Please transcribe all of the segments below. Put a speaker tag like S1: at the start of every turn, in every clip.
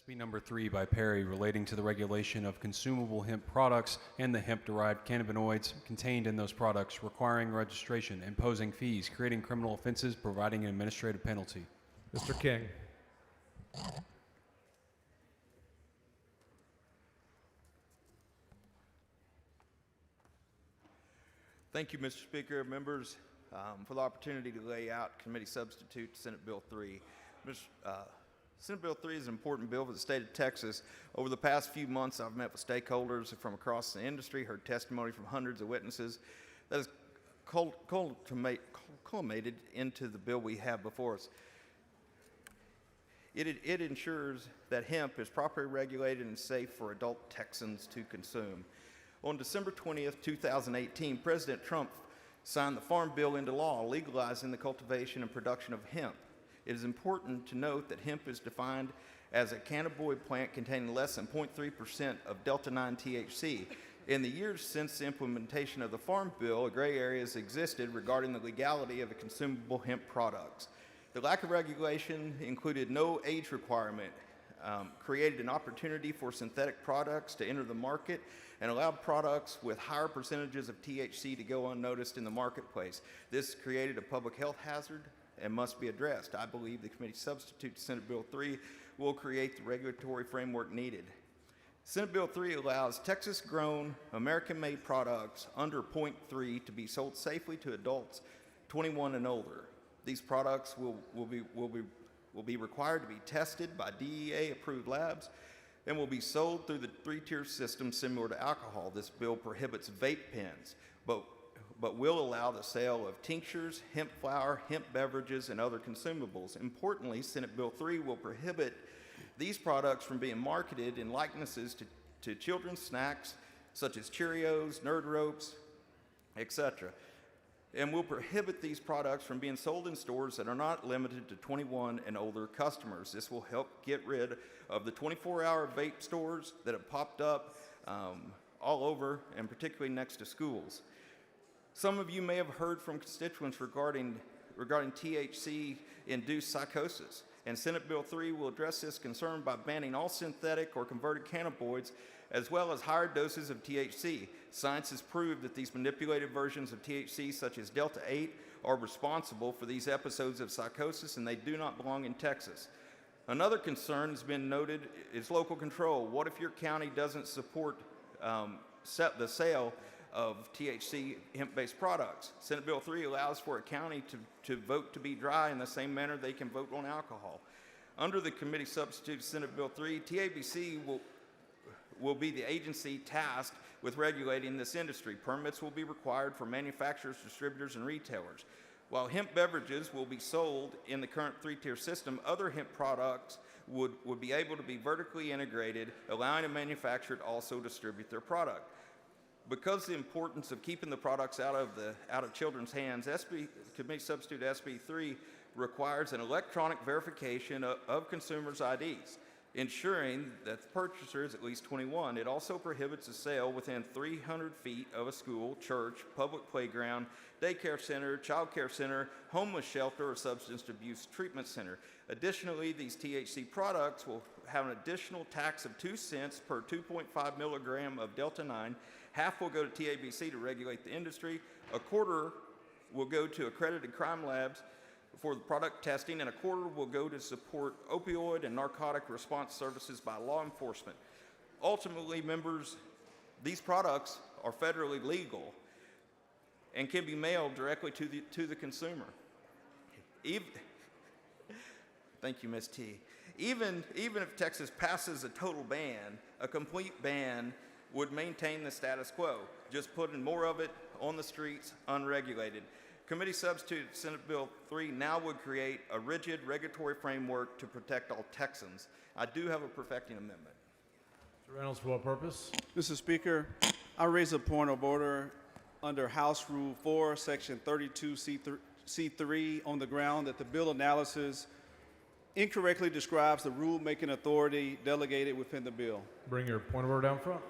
S1: SB number 3 by Perry relating to the regulation of consumable hemp products and the hemp-derived cannabinoids contained in those products, requiring registration, imposing fees, creating criminal offenses, providing an administrative penalty.
S2: Mr. King.
S3: Thank you, Mr. Speaker. Members, for the opportunity to lay out Committee Substitute Senate Bill 3. Senate Bill 3 is an important bill for the state of Texas. Over the past few months, I've met with stakeholders from across the industry, heard testimony from hundreds of witnesses that has culminated into the bill we have before us. It ensures that hemp is properly regulated and safe for adult Texans to consume. On December 20th, 2018, President Trump signed the Farm Bill into law, legalizing the cultivation and production of hemp. It is important to note that hemp is defined as a cannabinoid plant containing less than 0.3% of Delta-9 THC. In the years since the implementation of the Farm Bill, gray areas existed regarding the legality of the consumable hemp products. The lack of regulation included no age requirement, created an opportunity for synthetic products to enter the market, and allowed products with higher percentages of THC to go unnoticed in the marketplace. This created a public health hazard and must be addressed. I believe the committee substitute to Senate Bill 3 will create the regulatory framework needed. Senate Bill 3 allows Texas-grown, American-made products under 0.3 to be sold safely to adults 21 and older. These products will be required to be tested by DEA-approved labs and will be sold through the three-tier system similar to alcohol. This bill prohibits vape pens, but will allow the sale of tinctures, hemp flour, hemp beverages, and other consumables. Importantly, Senate Bill 3 will prohibit these products from being marketed in likenesses to children's snacks such as Cheerios, Nerd Ropes, etc., and will prohibit these products from being sold in stores that are not limited to 21 and older customers. This will help get rid of the 24-hour vape stores that have popped up all over, and particularly next to schools. Some of you may have heard from constituents regarding THC-induced psychosis, and Senate Bill 3 will address this concern by banning all synthetic or converted cannabinoids as well as higher doses of THC. Science has proved that these manipulated versions of THC, such as Delta-8, are responsible for these episodes of psychosis, and they do not belong in Texas. Another concern has been noted is local control. What if your county doesn't support the sale of THC hemp-based products? Senate Bill 3 allows for a county to vote to be dry in the same manner they can vote on alcohol. Under the committee substitute Senate Bill 3, TABC will be the agency tasked with regulating this industry. Permits will be required for manufacturers, distributors, and retailers. While hemp beverages will be sold in the current three-tier system, other hemp products would be able to be vertically integrated, allowing a manufacturer to also distribute their product. Because of the importance of keeping the products out of children's hands, Committee Substitute SB3 requires an electronic verification of consumers' IDs, ensuring that the purchaser is at least 21. It also prohibits the sale within 300 feet of a school, church, public playground, daycare center, child care center, homeless shelter, or substance abuse treatment center. Additionally, these THC products will have an additional tax of 2 cents per 2.5 milligram of Delta-9. Half will go to TABC to regulate the industry. A quarter will go to accredited crime labs for the product testing, and a quarter will go to support opioid and narcotic response services by law enforcement. Ultimately, members, these products are federally legal and can be mailed directly to the consumer. Thank you, Ms. T. Even if Texas passes a total ban, a complete ban would maintain the status quo, just putting more of it on the streets unregulated. Committee substitute Senate Bill 3 now would create a rigid regulatory framework to protect all Texans. I do have a perfecting amendment.
S2: Mr. Reynolds, for what purpose?
S4: Mr. Speaker, I raise a point of order under House Rule 4, Section 32C3 on the ground that the bill analysis incorrectly describes the rulemaking authority delegated within the bill.
S2: Bring your point of order down front.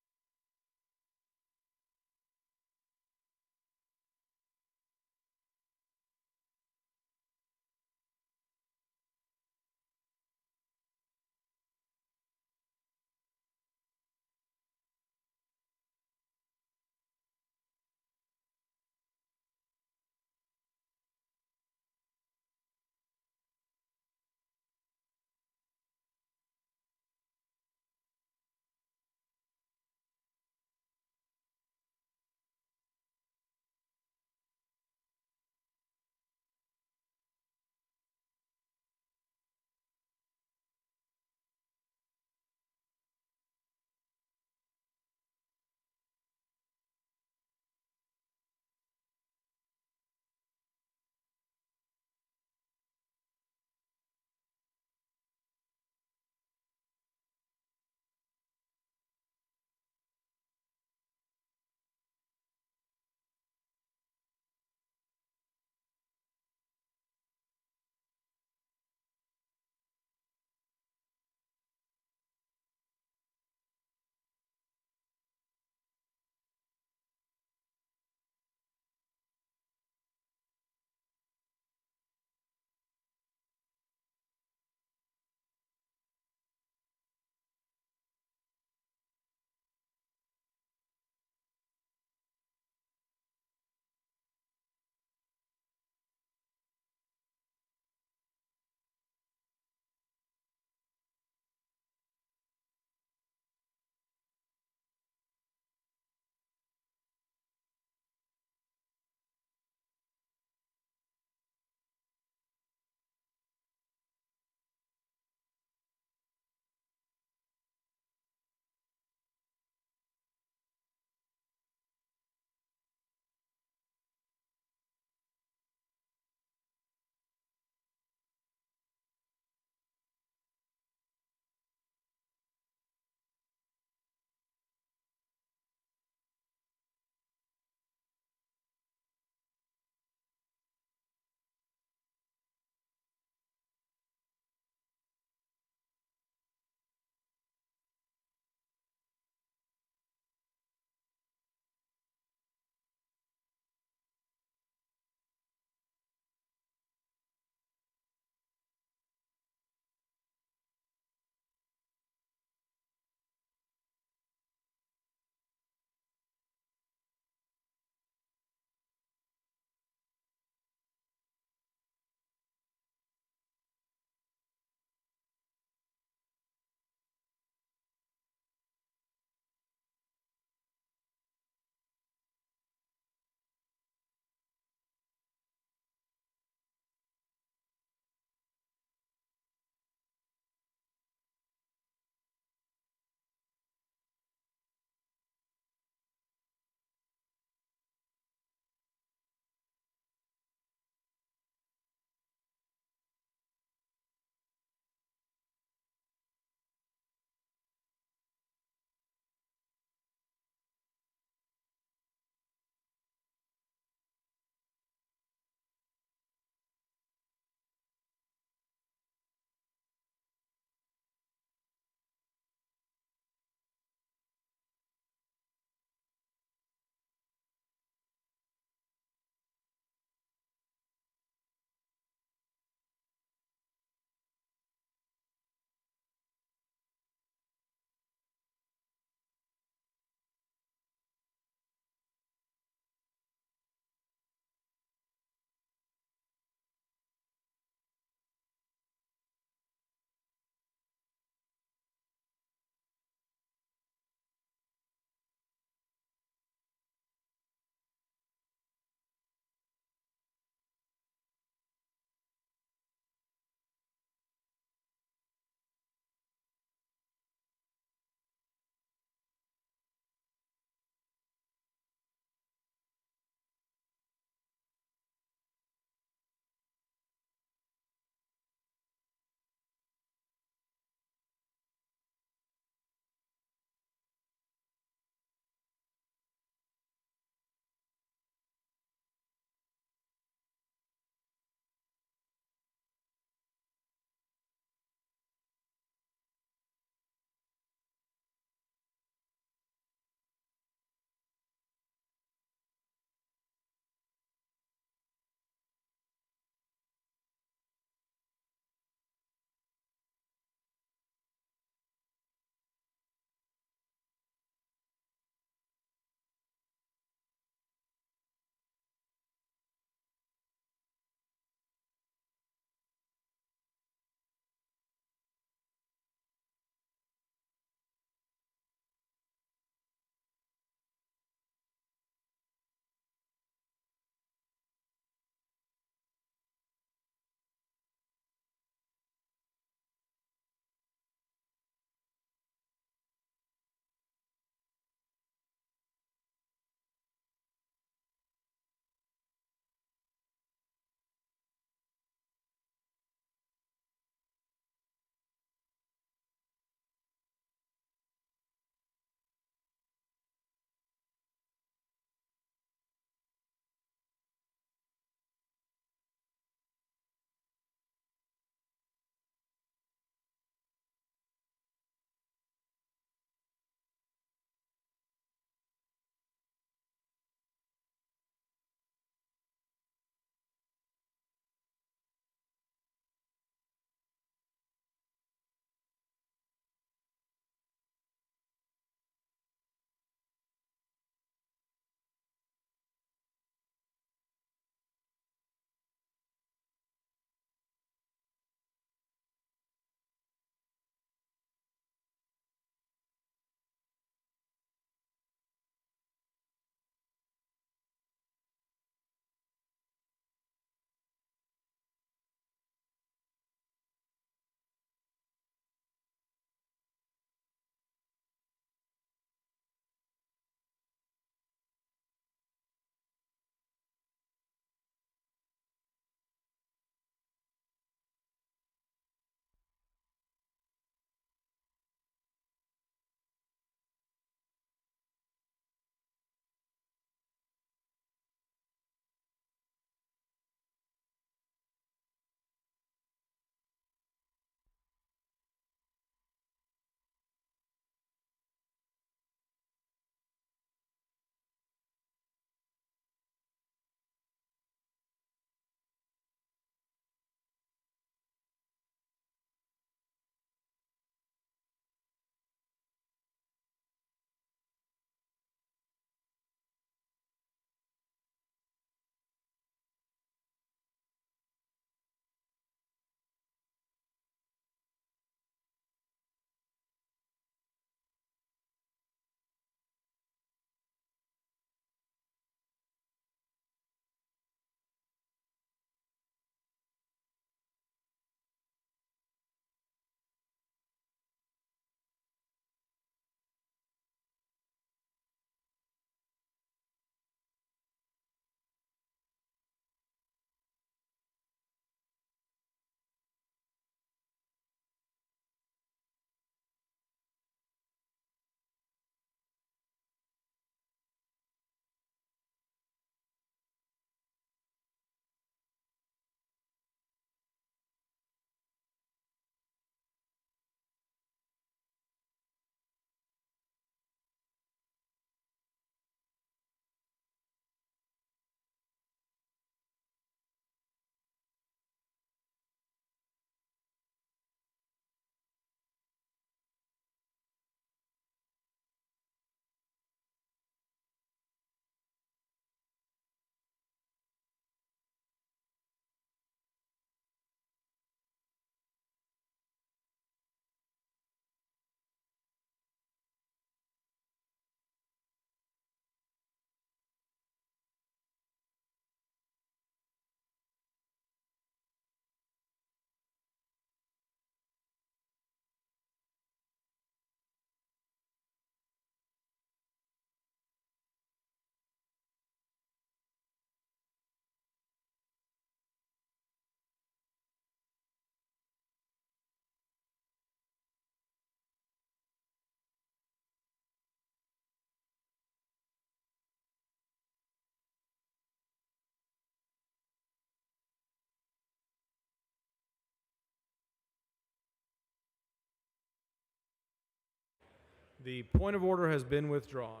S2: The point of order has been withdrawn.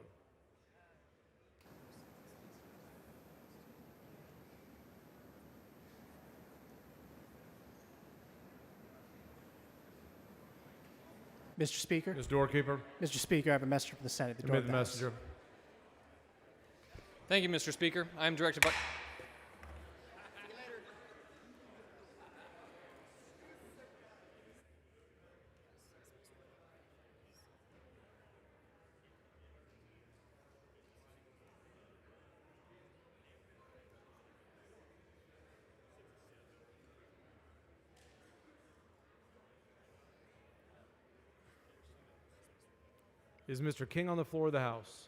S5: Mr. Speaker,
S2: Ms. Doorkeeper,
S5: Mr. Speaker, I have a messenger from the Senate. The door
S2: admit
S5: of
S2: the
S5: the House.
S2: messenger.
S6: Thank you, Mr. Speaker. I am directed by...
S2: Is Mr. King on the floor of the House?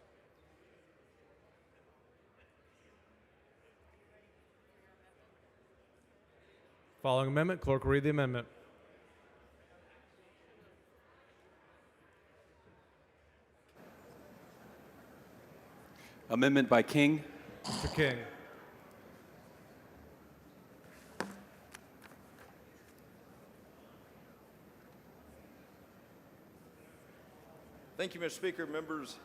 S2: Following amendment, clerk will read the amendment.
S1: Amendment by King.
S2: Mr. King.
S3: Thank you, Mr. Speaker. Members,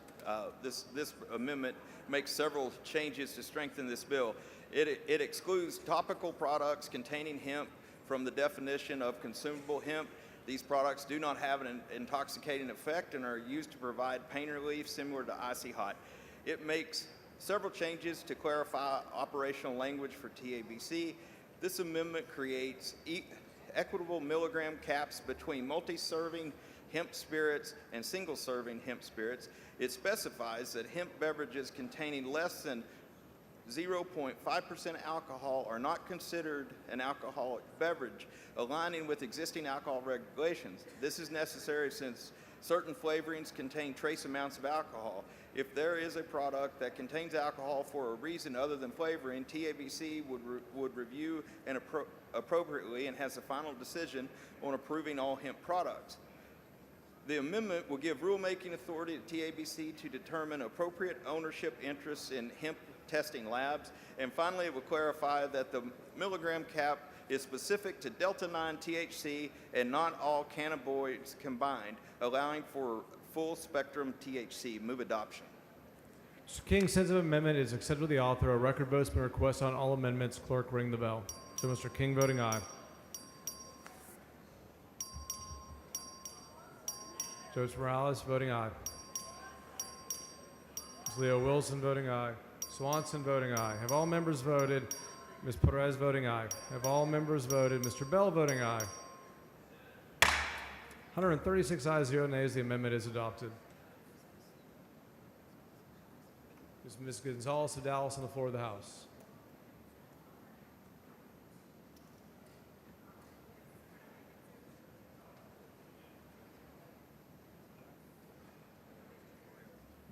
S3: this amendment makes several changes to strengthen this bill. It excludes topical products containing hemp from the definition of consumable hemp. These products do not have an intoxicating effect and are used to provide pain relief similar to icy hot. It makes several changes to clarify operational language for TABC. This amendment creates equitable milligram caps between multi-serving hemp spirits and single-serving hemp spirits. It specifies that hemp beverages containing less than 0.5% alcohol are not considered an alcoholic beverage, aligning with existing alcohol regulations. This is necessary since certain flavorings contain trace amounts of alcohol. If there is a product that contains alcohol for a reason other than flavoring, TABC would review and appropriately and has the final decision on approving all hemp products. The amendment will give rulemaking authority to TABC to determine appropriate ownership interests in hemp testing labs. And finally, it will clarify that the milligram cap is specific to Delta-9 THC and not all cannabinoids combined, allowing for full spectrum THC. Move adoption.
S2: Mr. King, sense of amendment is accepted with the author. A record vote's been requested on all amendments. Clerk, ring the bell. So Mr. King voting aye. Joseph Morales voting aye. Ms. Leo Wilson voting aye. Swanson voting aye. Have all members voted? Ms. Perez voting aye. Have all members voted? Mr. Bell voting aye. 136 ayes, 0 nays. The amendment is adopted. Ms. Gonzalez of Dallas on the floor of the House.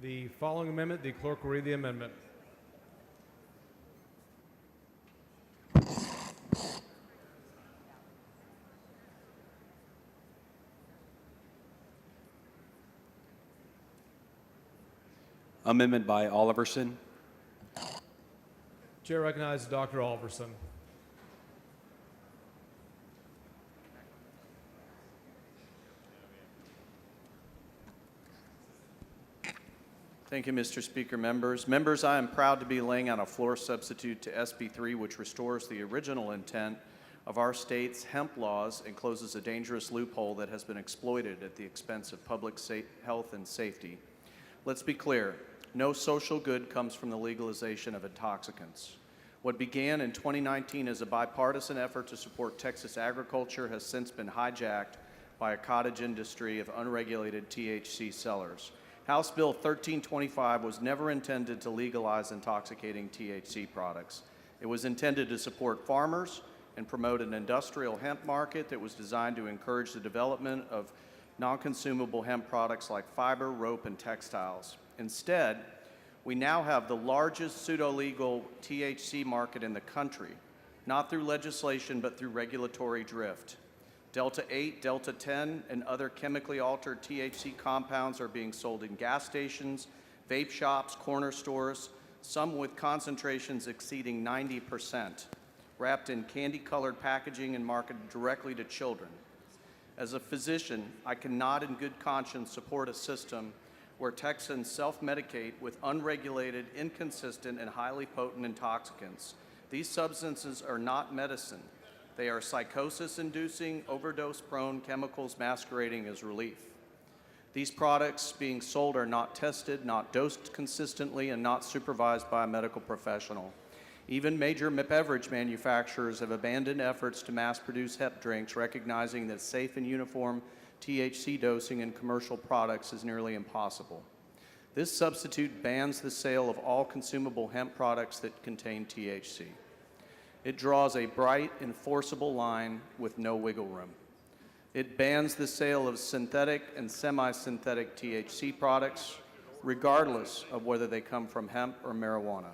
S2: The following amendment, the clerk will read the amendment.
S1: Amendment by Oliverson.
S2: Chair recognizes Dr. Alverson.
S7: Thank you, Mr. Speaker. Members, I am proud to be laying out a floor substitute to SB3, which restores the original intent of our state's hemp laws and closes a dangerous loophole that has been exploited at the expense of public health and safety. Let's be clear, no social good comes from the legalization of intoxicants. What began in 2019 as a bipartisan effort to support Texas agriculture has since been hijacked by a cottage industry of unregulated THC sellers. House Bill 1325 was never intended to legalize intoxicating THC products. It was intended to support farmers and promote an industrial hemp market that was designed to encourage the development of non-consumable hemp products like fiber, rope, and textiles. Instead, we now have the largest pseudo-legal THC market in the country, not through legislation, but through regulatory drift. Delta-8, Delta-10, and other chemically altered THC compounds are being sold in gas stations, vape shops, corner stores, some with concentrations exceeding 90%, wrapped in candy-colored packaging and marketed directly to children. As a physician, I cannot in good conscience support a system where Texans self-medicate with unregulated, inconsistent, and highly potent intoxicants. These substances are not medicine. They are psychosis-inducing, overdose-prone chemicals masquerading as relief. These products being sold are not tested, not dosed consistently, and not supervised by a medical professional. Even major beverage manufacturers have abandoned efforts to mass-produce hemp drinks, recognizing that safe and uniform THC dosing in commercial products is nearly impossible. This substitute bans the sale of all consumable hemp products that contain THC. It draws a bright, enforceable line with no wiggle room. It bans the sale of synthetic and semi-synthetic THC products, regardless of whether they come from hemp or marijuana.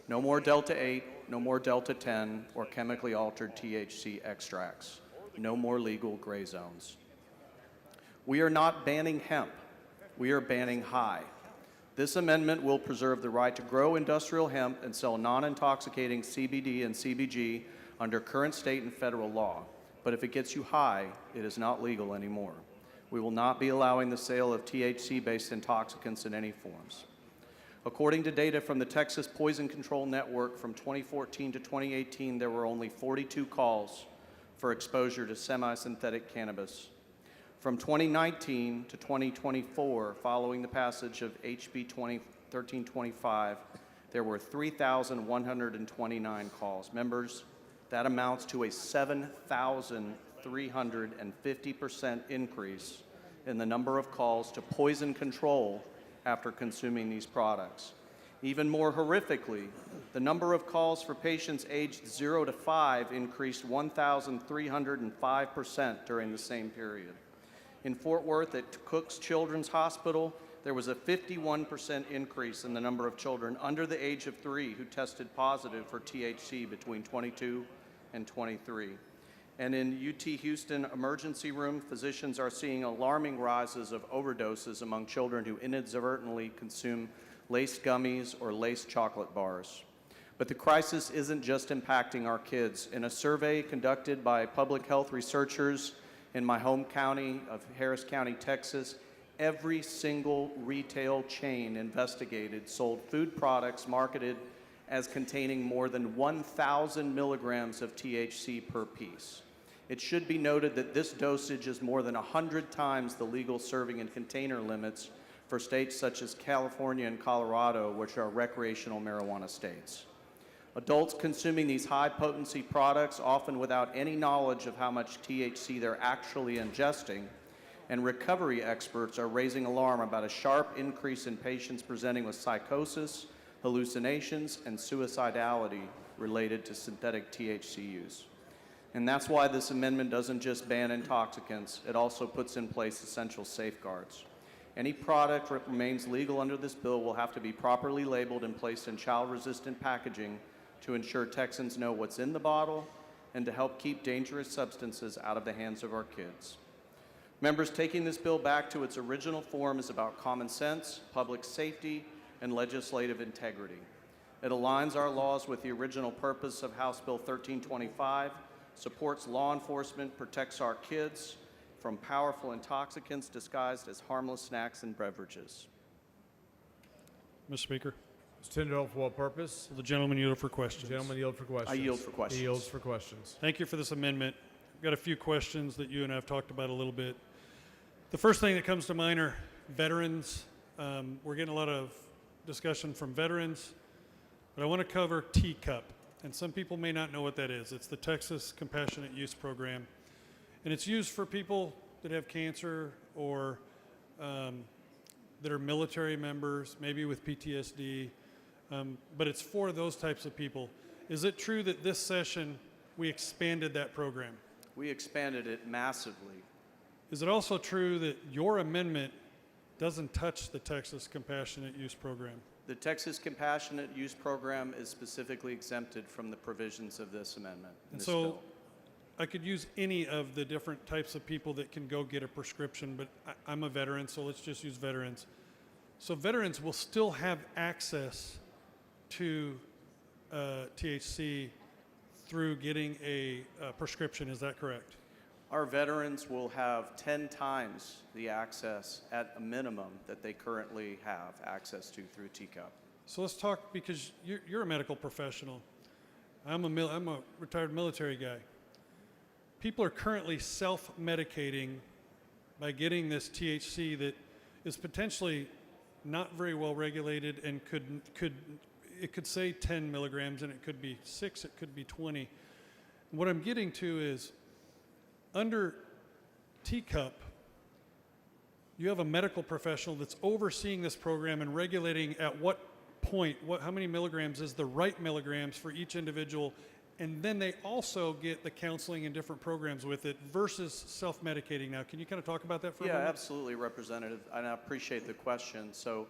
S7: No more Delta 8, no more Delta 10, or chemically altered THC extracts. No more legal gray zones. We are not banning hemp. We are banning high. This amendment will preserve the right to grow industrial hemp and sell non-intoxicating CBD and CBG under current state and federal law. But if it gets you high, it is not legal anymore. We will not be allowing the sale of THC-based intoxicants in any forms. According to data from the Texas Poison Control Network from 2014 to 2018, there were only 42 calls for exposure to semi-synthetic cannabis. From 2019 to 2024, following the passage of HB 1325, there were 3,129 calls. Members, that amounts to a 7,350% increase in the number of calls to poison control after consuming these products. Even more horrifically, the number of calls for patients aged 0 to 5 increased 1,305% during the same period. In Fort Worth at Cook's Children's Hospital, there was a 51% increase in the number of children under the age of 3 who tested positive for THC between 22 and 23. And in UT Houston emergency room, physicians are seeing alarming rises of overdoses among children who inadvertently consume laced gummies or laced chocolate bars. But the crisis isn't just impacting our kids. In a survey conducted by public health researchers in my home county of Harris County, Texas, every single retail chain investigated sold food products marketed as containing more than 1,000 milligrams of THC per piece. It should be noted that this dosage is more than 100 times the legal serving and container limits for states such as California and Colorado, which are recreational marijuana states. Adults consuming these high-potency products, often without any knowledge of how much THC they're actually ingesting, and recovery experts are raising alarm about a sharp increase in patients presenting with psychosis, hallucinations, and suicidality related to synthetic THC use. And that's why this amendment doesn't just ban intoxicants, it also puts in place essential safeguards. Any product that remains legal under this bill will have to be properly labeled and placed in child-resistant packaging to ensure Texans know what's in the bottle and to help keep dangerous substances out of the hands of our kids. Members, taking this bill back to its original form is about common sense, public safety, and legislative integrity. It aligns our laws with the original purpose of House Bill 1325, supports law enforcement, protects our kids from powerful intoxicants disguised as harmless snacks and beverages.
S8: Mr. Speaker,
S2: Mr. Tyndall, for what purpose?
S8: will the gentleman yield for questions?
S2: Gentlemen yield for questions.
S7: I yield for questions.
S2: He yields for questions.
S8: Thank you for this amendment. I've got a few questions that you and I have talked about a little bit. The first thing that comes to mind are veterans. We're getting a lot of discussion from veterans, but I want to cover T-Cup. And some people may not know what that is. It's the Texas Compassionate Use Program. And it's used for people that have cancer or that are military members, maybe with PTSD, but it's for those types of people. Is it true that this session we expanded that program?
S7: We expanded it massively.
S8: Is it also true that your amendment doesn't touch the Texas Compassionate Use Program?
S7: The Texas Compassionate Use Program is specifically exempted from the provisions of this amendment.
S8: And
S7: this
S8: so
S7: bill.
S8: I could use any of the different types of people that can go get a prescription, but I'm a veteran, so let's just use veterans. So veterans will still have access to THC through getting a prescription, is that correct?
S7: Our veterans will have 10 times the access at a minimum that they currently have access to through TCUP.
S8: So let's talk, because you're a medical professional. I'm a retired military guy. People are currently self-medicating by getting this THC that is potentially not very well regulated and could say 10 milligrams and it could be 6, it could be 20. What I'm getting to is, under TCUP, you have a medical professional that's overseeing this program and regulating at what point, how many milligrams is the right milligrams for each individual, and then they also get the counseling and different programs with it versus self-medicating now. Can you kind of talk about that for a moment?
S7: Yeah, absolutely, Representative, and I appreciate the question. So,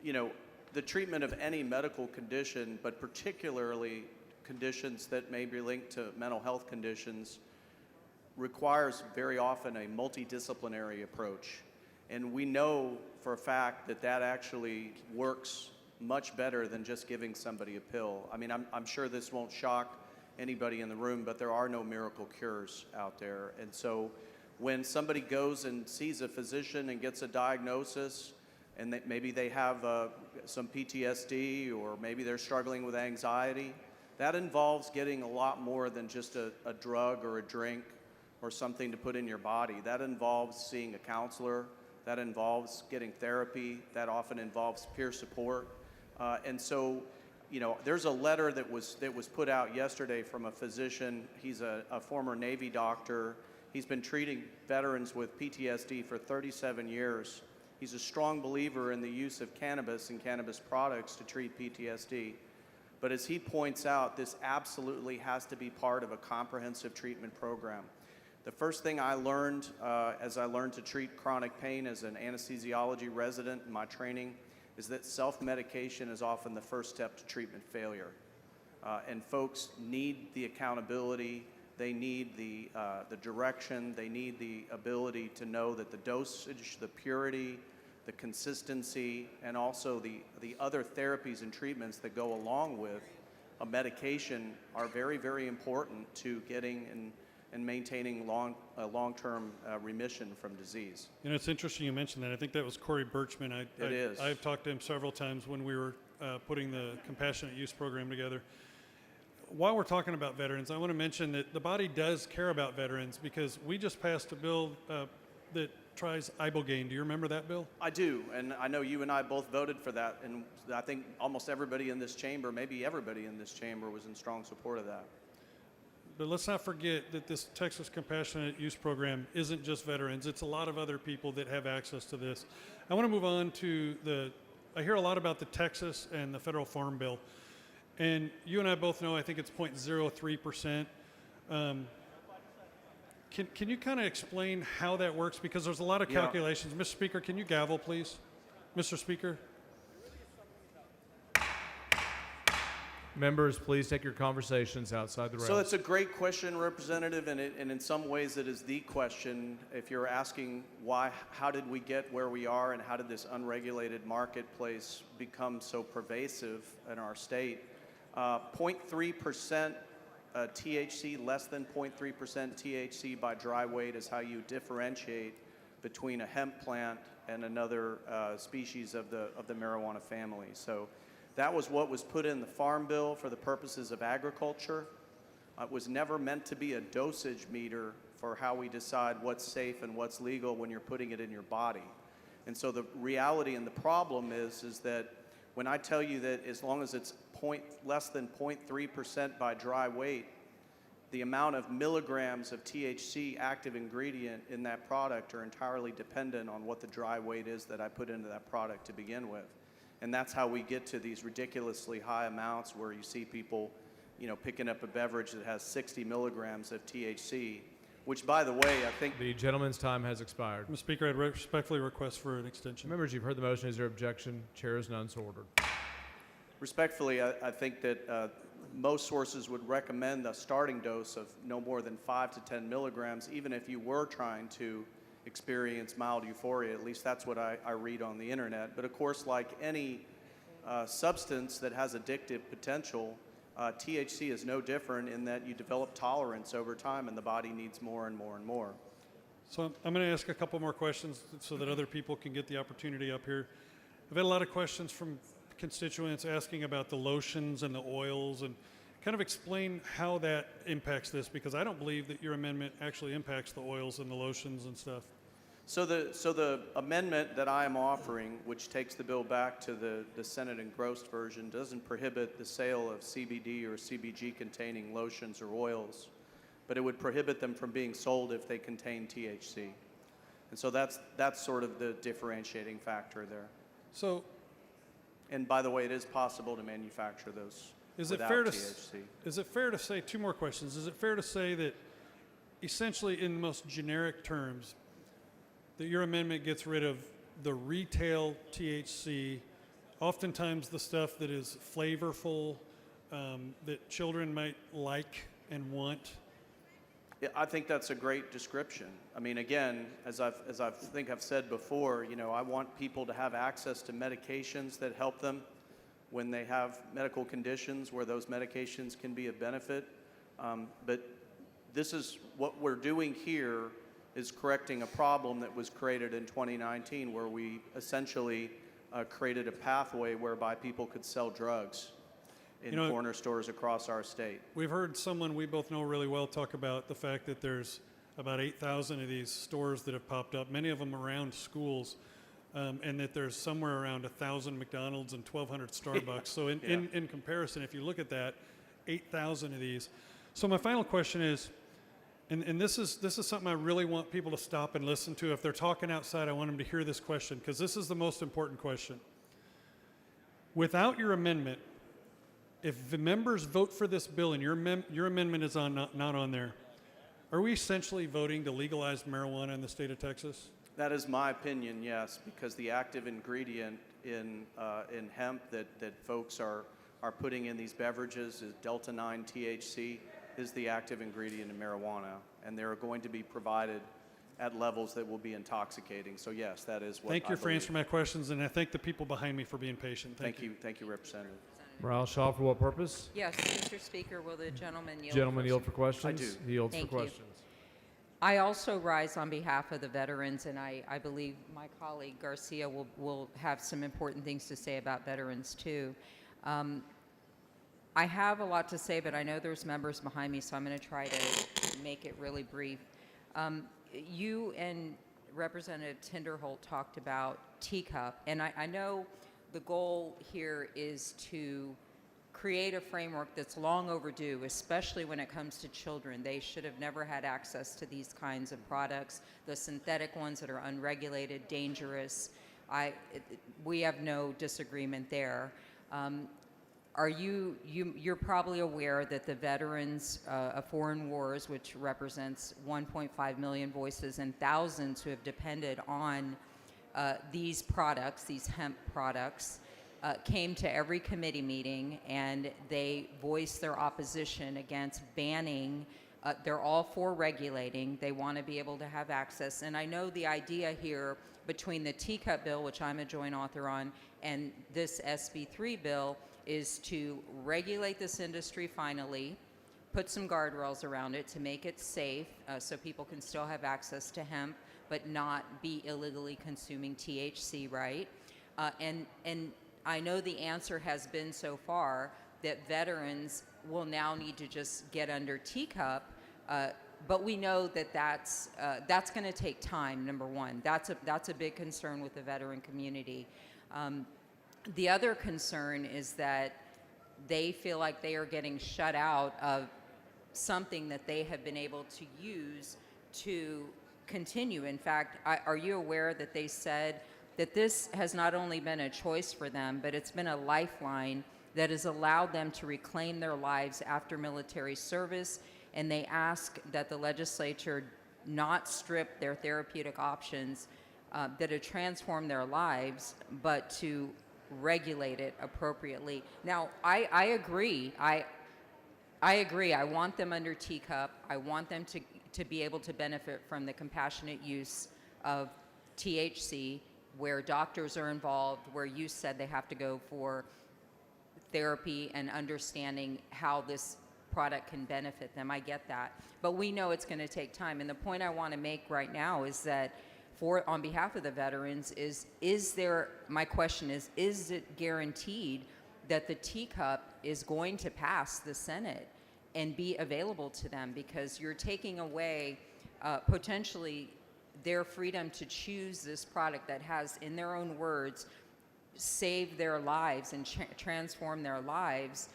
S7: you know, the treatment of any medical condition, but particularly conditions that may be linked to mental health conditions, requires very often a multidisciplinary approach. And we know for a fact that that actually works much better than just giving somebody a pill. I mean, I'm sure this won't shock anybody in the room, but there are no miracle cures out there. And so when somebody goes and sees a physician and gets a diagnosis, and maybe they have some PTSD, or maybe they're struggling with anxiety, that involves getting a lot more than just a drug or a drink or something to put in your body. That involves seeing a counselor, that involves getting therapy, that often involves peer support. And so, you know, there's a letter that was put out yesterday from a physician. He's a former Navy doctor. He's been treating veterans with PTSD for 37 years. He's a strong believer in the use of cannabis and cannabis products to treat PTSD. But as he points out, this absolutely has to be part of a comprehensive treatment program. The first thing I learned as I learned to treat chronic pain as an anesthesiology resident in my training is that self-medication is often the first step to treatment failure. And folks need the accountability, they need the direction, they need the ability to know that the dosage, the purity, the consistency, and also the other therapies and treatments that go along with a medication are very, very important to getting and maintaining long-term remission from disease.
S8: You know, it's interesting you mentioned that. I think that was Corey Birchman.
S7: It is.
S8: I've talked to him several times when we were putting the compassionate use program together. While we're talking about veterans, I want to mention that the body does care about veterans, because we just passed a bill that tries ibogaine. Do you remember that bill?
S7: I do, and I know you and I both voted for that, and I think almost everybody in this chamber, maybe everybody in this chamber, was in strong support of that.
S8: But let's not forget that this Texas Compassionate Use Program isn't just veterans. It's a lot of other people that have access to this. I want to move on to I hear a lot about the Texas and the federal farm bill. And you and I both know, I think it's 0.03%. Can you kind of explain how that works? Because there's a lot of calculations. Mr. Speaker, can you gavel, please? Mr. Speaker?
S2: Members, please take your conversations outside the rails.
S7: So it's a great question, Representative, and in some ways it is the question. If you're asking how did we get where we are, and how did this unregulated marketplace become so pervasive in our state, 0.3% THC, less than 0.3% THC by dry weight is how you differentiate between a hemp plant and another species of the marijuana family. So that was what was put in the Farm Bill for the purposes of agriculture. It was never meant to be a dosage meter for how we decide what's safe and what's legal when you're putting it in your body. And so the reality and the problem is that when I tell you that as long as it's less than 0.3% by dry weight, the amount of milligrams of THC active ingredient in that product are entirely dependent on what the dry weight is that I put into that product to begin with. And that's how we get to these ridiculously high amounts where you see people, you know, picking up a beverage that has 60 milligrams of THC, which, by the way, I think...
S2: The gentleman's time has expired.
S8: Mr. Speaker, I'd respectfully request for an extension.
S2: Members, you've heard the motion. Is there objection? Chair is none, so ordered.
S7: Respectfully, I think that most sources would recommend a starting dose of no more than 5 to 10 milligrams, even if you were trying to experience mild euphoria. At least that's what I read on the internet. But of course, like any substance that has addictive potential, THC is no different in that you develop tolerance over time and the body needs more and more and more.
S8: So I'm going to ask a couple more questions so that other people can get the opportunity up here. I've had a lot of questions from constituents asking about the lotions and the oils, and kind of explain how that impacts this, because I don't believe that your amendment actually impacts the oils and the lotions and stuff.
S7: So the amendment that I am offering, which takes the bill back to the Senate engrossed version, doesn't prohibit the sale of CBD or CBG containing lotions or oils, but it would prohibit them from being sold if they contain THC. And so that's sort of the differentiating factor there.
S8: So
S7: And by the way, it is possible to manufacture those without THC.
S8: Is it fair to say, two more questions, is it fair to say that essentially in the most generic terms, that your amendment gets rid of the retail THC, oftentimes the stuff that is flavorful, that children might like and want?
S7: Yeah, I think that's a great description. I mean, again, as I've said before, you know, I want people to have access to medications that help them when they have medical conditions where those medications can be of benefit. But this is what we're doing here, is correcting a problem that was created in 2019, where we essentially created a pathway whereby people could sell drugs in corner stores across our state.
S8: We've heard someone we both know really well talk about the fact that there's about 8,000 of these stores that have popped up, many of them around schools, and that there's somewhere around 1,000 McDonald's and 1,200 Starbucks. So in comparison, if you look at that, 8,000 of these. So my final question is, and this is something I really want people to stop and listen to. If they're talking outside, I want them to hear this question, because this is the most important question. Without your amendment, if the members vote for this bill and your amendment is not on there, are we essentially voting to legalize marijuana in the state of Texas?
S7: That is my opinion, yes, because the active ingredient in hemp that folks are putting in these beverages is Delta-9 THC, is the active ingredient in marijuana, and they're going to be provided at levels that will be intoxicating. So yes, that is what
S8: Thank you
S7: I
S8: for
S7: believe.
S8: answering my questions, and I thank the people behind me for being patient. Thank you.
S7: Thank you, Representative.
S2: Morale Shaw, for what purpose?
S9: Yes, Mr. Speaker, will the gentleman yield?
S2: Gentleman
S9: for-
S2: yield for questions?
S7: I do.
S2: He yields
S9: Thank
S2: for
S9: you.
S2: questions.
S9: I also rise on behalf of the veterans, and I believe my colleague Garcia will have some important things to say about veterans too. I have a lot to say, but I know there's members behind me, so I'm going to try to make it really brief. You and Representative Tinderholt talked about teacup, and I know the goal here is to create a framework that's long overdue, especially when it comes to children. They should have never had access to these kinds of products, the synthetic ones that are unregulated, dangerous. We have no disagreement there. You're probably aware that the veterans of foreign wars, which represents 1.5 million voices and thousands who have depended on these products, these hemp products, came to every committee meeting and they voiced their opposition against banning. They're all for regulating. They want to be able to have access. And I know the idea here between the teacup bill, which I'm a joint author on, and this SB3 bill is to regulate this industry finally, put some guardrails around it to make it safe so people can still have access to hemp but not be illegally consuming THC, right? And I know the answer has been so far that veterans will now need to just get under teacup, but we know that that's going to take time. Number one, that's a big concern with the veteran community. The other concern is that they feel like they are getting shut out of something that they have been able to use to continue. In fact, are you aware that they said that this has not only been a choice for them, but it's been a lifeline that has allowed them to reclaim their lives after military service, and they ask that the legislature not strip their therapeutic options that have transformed their lives, but to regulate it appropriately. Now, I agree. I agree. I want them under teacup. I want them to be able to benefit from the compassionate use of THC, where doctors are involved, where you said they have to go for therapy and understanding how this product can benefit them. I get that. But we know it's going to take time. And the point I want to make right now is that on behalf of the veterans my question is it guaranteed that the teacup is going to pass the Senate and be available to them? Because you're taking away potentially their freedom to choose this product that has, in their own words, saved their lives and transformed their lives.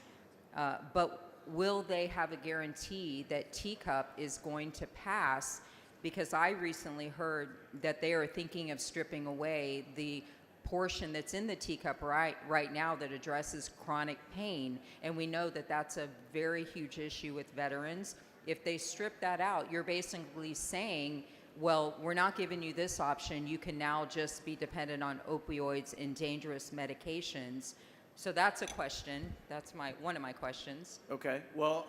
S9: But will they have a guarantee that teacup is going to pass? Because I recently heard that they are thinking of stripping away the portion that's in the teacup right now that addresses chronic pain, and we know that that's a very huge issue with veterans. If they strip that out, you're basically saying, well, we're not giving you this option. You can now just be dependent on opioids and dangerous medications. So that's a question. That's one of my questions.
S7: Okay. Well,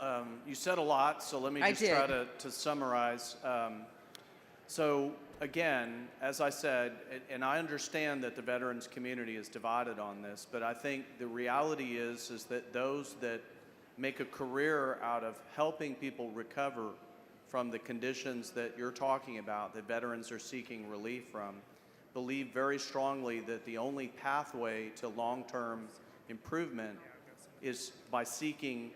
S7: you said a lot, so let me just try to summarize. So again, as I said, and I understand that the veterans community is divided on this, but I think the reality is that those that make a career out of helping people recover from the conditions that you're talking about, that veterans are seeking relief from, believe very strongly that the only pathway to long-term improvement is by seeking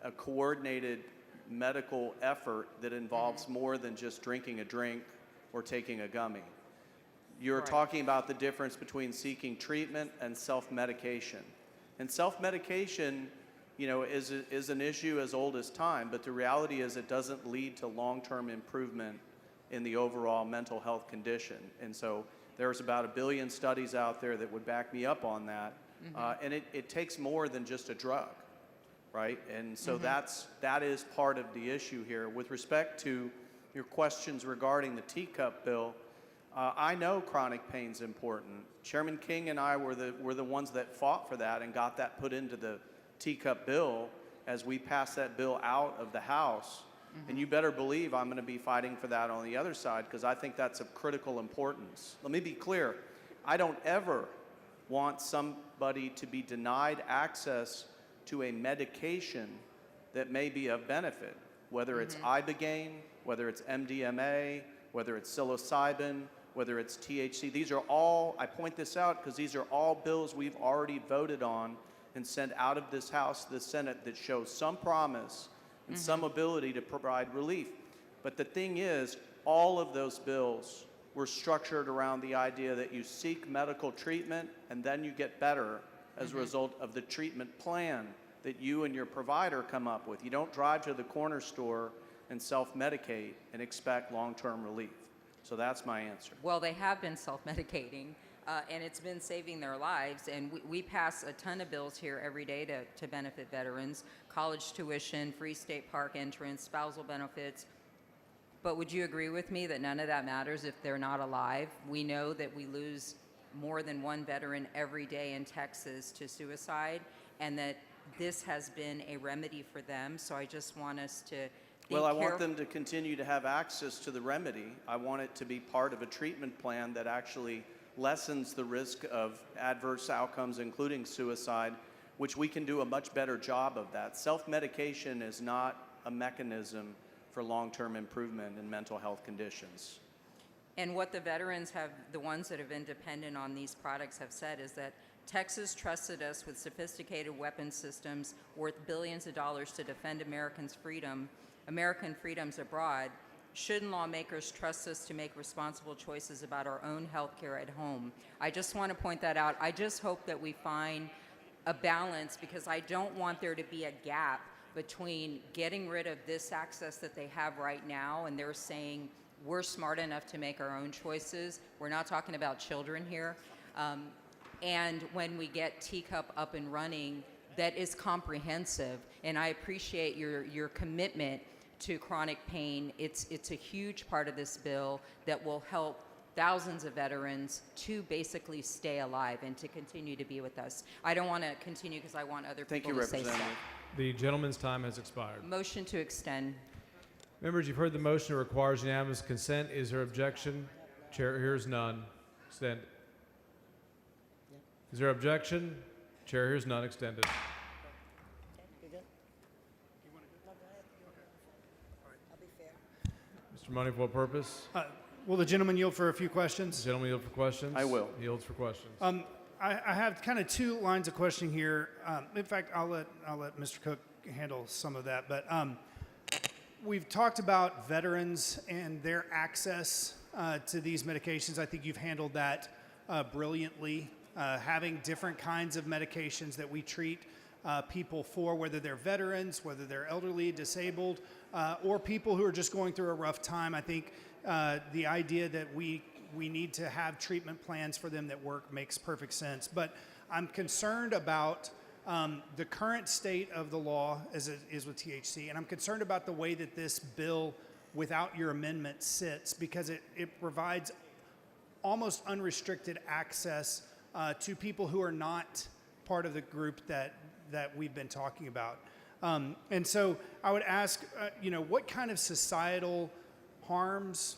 S7: a coordinated medical effort that involves more than just drinking a drink or taking a gummy. You're talking about the difference between seeking treatment and self-medication. And self-medication, is an issue as old as time, but the reality is it doesn't lead to long-term improvement in the overall mental health condition. And so there's about 1 billion studies out there that would back me up on that. And it takes more than just a drug, right? And so that is part of the issue here. With respect to your questions regarding the teacup bill, I know chronic pain's important. Chairman King and I were the ones that fought for that and got that put into the teacup bill as we passed that bill out of the House. And you better believe I'm going to be fighting for that on the other side, because I think that's of critical importance. Let me be clear. I don't ever want somebody to be denied access to a medication that may be of benefit, whether it's ibogaine, whether it's MDMA, whether it's psilocybin, whether it's THC. These are all, I point this out because these are all bills we've already voted on and sent out of this House to the Senate that show some promise and some ability to provide relief. But the thing is, all of those bills were structured around the idea that you seek medical treatment and then you get better as a result of the treatment plan that you and your provider come up with. You don't drive to the corner store and self-medicate and expect long-term relief. So that's my answer.
S9: Well, they have been self-medicating, and it's been saving their lives. And we pass a ton of bills here every day to benefit veterans: college tuition, free state park entrance, spousal benefits. But would you agree with me that none of that matters if they're not alive? We know that we lose more than one veteran every day in Texas to suicide, and that this has been a remedy for them. So I just want us to
S7: Well, I want them to continue to have access to the remedy. I want it to be part of a treatment plan that actually lessens the risk of adverse outcomes, including suicide, which we can do a much better job of that. Self-medication is not a mechanism for long-term improvement in mental health conditions.
S9: And what the veterans have, the ones that have been dependent on these products, have said is that Texas trusted us with sophisticated weapon systems worth billions of dollars to defend American freedoms abroad. Shouldn't lawmakers trust us to make responsible choices about our own health care at home? I just want to point that out. I just hope that we find a balance, because I don't want there to be a gap between getting rid of this access that they have right now, and they're saying we're smart enough to make our own choices. We're not talking about children here. And when we get teacup up and running, that is comprehensive. And I appreciate your commitment to chronic pain. It's a huge part of this bill that will help thousands of veterans to basically stay alive and to continue to be with us. I don't want to continue because I want other people to say stuff.
S7: Representative.
S2: The gentleman's time has expired.
S9: Motion to extend.
S2: Members, you've heard the motion. It requires unanimous consent. Is there objection? Chair hears none. Extend. Is there objection? Chair hears none. Extended. Mr. Money, for what purpose?
S5: Will the gentleman yield for a few questions?
S2: Gentleman yield for questions?
S7: I will.
S2: Yields for questions.
S5: I have kind of two lines of questioning here. In fact, I'll let Mr. Cook handle some of that. But we've talked about veterans and their access to these medications. I think you've handled that brilliantly. Having different kinds of medications that we treat people for, whether they're veterans, whether they're elderly, disabled, or people who are just going through a rough time. I think the idea that we need to have treatment plans for them that work makes perfect sense. But I'm concerned about the current state of the law as it is with THC, and I'm concerned about the way that this bill, without your amendment, sits, because it provides almost unrestricted access to people who are not part of the group that we've been talking about. And so I would ask, what kind of societal harms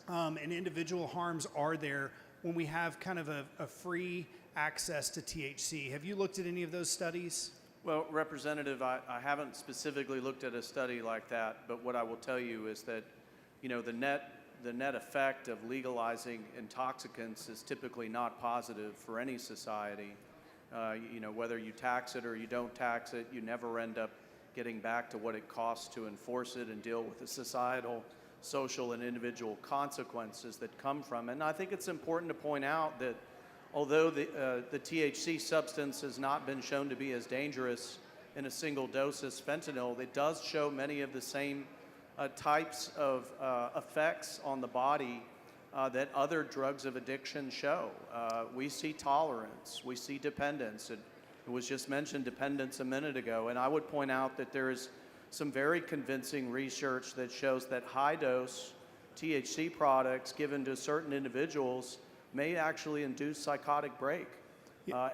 S5: and individual harms are there when we have kind of a free access to THC? Have you looked at any of those studies?
S7: Well, Representative, I haven't specifically looked at a study like that, but what I will tell you is that, the net effect of legalizing intoxicants is typically not positive for any society. Whether you tax it or you don't tax it, you never end up getting back to what it costs to enforce it and deal with the societal, social, and individual consequences that come from it. And I think it's important to point out that although the THC substance has not been shown to be as dangerous in a single dose as fentanyl, it does show many of the same types of effects on the body that other drugs of addiction show. We see tolerance, we see dependence. It was just mentioned dependence a minute ago, and I would point out that there is some very convincing research that shows that high-dose THC products given to certain individuals may actually induce psychotic break,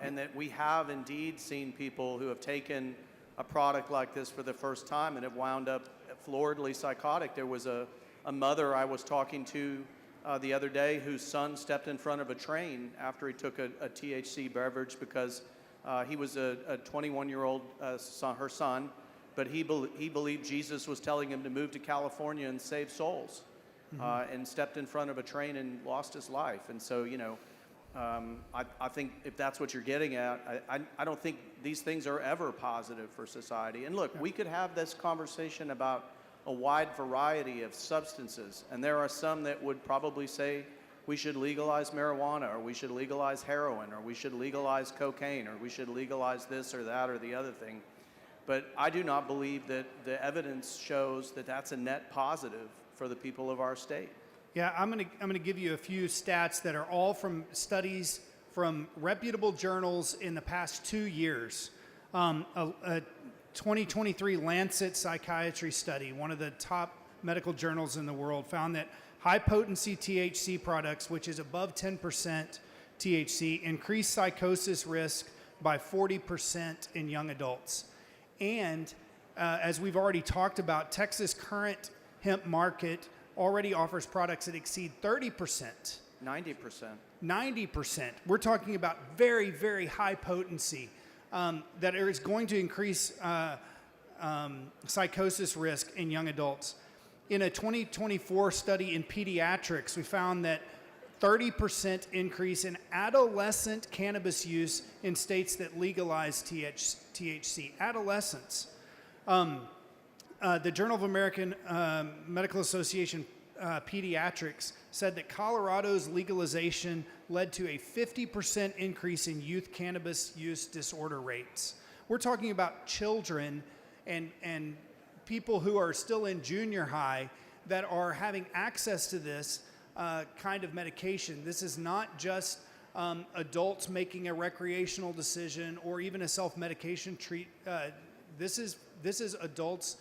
S7: and that we have indeed seen people who have taken a product like this for the first time and have wound up floridly psychotic. There was a mother I was talking to the other day whose son stepped in front of a train after he took a THC beverage because he was a 21-year-old son, her son, but he believed Jesus was telling him to move to California and save souls, and stepped in front of a train and lost his life. And so, I think if that's what you're getting at, I don't think these things are ever positive for society. And look, we could have this conversation about a wide variety of substances, and there are some that would probably say we should legalize marijuana, or we should legalize heroin, or we should legalize cocaine, or we should legalize this or that or the other thing. But I do not believe that the evidence shows that that's a net positive for the people of our state.
S5: Yeah, I'm gonna give you a few stats that are all from studies from reputable journals in the past 2 years. A 2023 Lancet Psychiatry study, one of the top medical journals in the world, found that high-potency THC products, which is above 10% THC, increase psychosis risk by 40% in young adults. And as we've already talked about, Texas' current hemp market already offers products that exceed 30%.
S7: 90%.
S5: 90%. We're talking about very, very high potency that is going to increase psychosis risk in young adults. In a 2024 study in pediatrics, we found that 30% increase in adolescent cannabis use in states that legalize THC. Adolescents. The Journal of American Medical Association Pediatrics said that Colorado's legalization led to a 50% increase in youth cannabis use disorder rates. We're talking about children and people who are still in junior high that are having access to this kind of medication. This is not just adults making a recreational decision or even a self-medication treat. This is adults.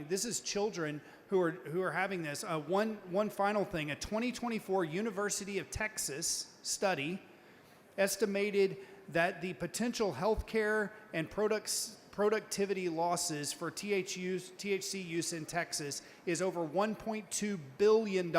S5: This is children who are having this. One final thing: a 2024 University of Texas study estimated that the potential healthcare and productivity losses for THC use in Texas is over $1.2 billion.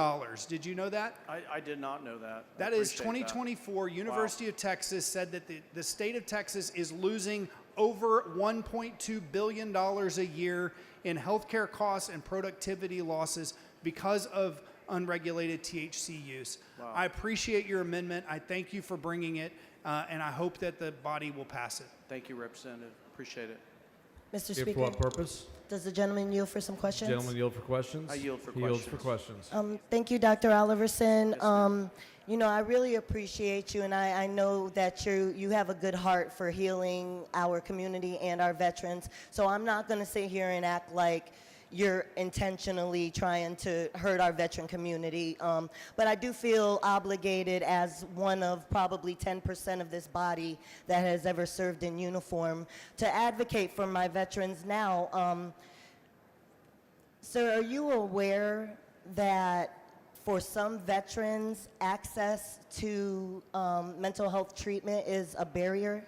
S5: Did you know that?
S7: I did not know that.
S5: That is 2024 University of Texas said that the state of Texas is losing over $1.2 billion a year in healthcare costs and productivity losses because of unregulated THC use. I appreciate your amendment. I thank you for bringing it, and I hope that the body will pass it.
S7: Thank you, Representative. Appreciate it.
S2: If
S10: Mr.
S2: for
S10: Speaker,
S2: what purpose?
S10: does the gentleman yield for some questions?
S2: Gentlemen yield for questions?
S7: I yield for
S2: He yields for
S7: questions.
S2: questions.
S10: Thank you, Dr. Oliverson.
S7: Yes, ma'am.
S10: You know, I really appreciate you, and I know that you have a good heart for healing our community and our veterans. So I'm not going to sit here and act like you're intentionally trying to hurt our veteran community. But I do feel obligated as one of probably 10% of this body that has ever served in uniform to advocate for my veterans now. Sir, are you aware that for some veterans, access to mental health treatment is a barrier?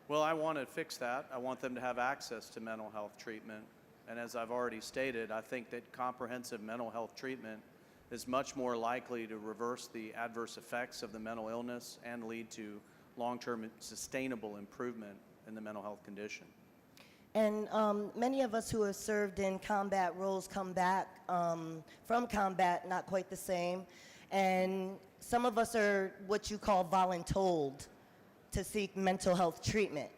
S7: Well, I want to fix that. I want them to have access to mental health treatment. And as I've already stated, I think that comprehensive mental health treatment is much more likely to reverse the adverse effects of the mental illness and lead to long-term sustainable improvement in the mental health condition.
S10: And many of us who have served in combat roles come back from combat not quite the same. And some of us are what you call voluntold to seek mental health treatment.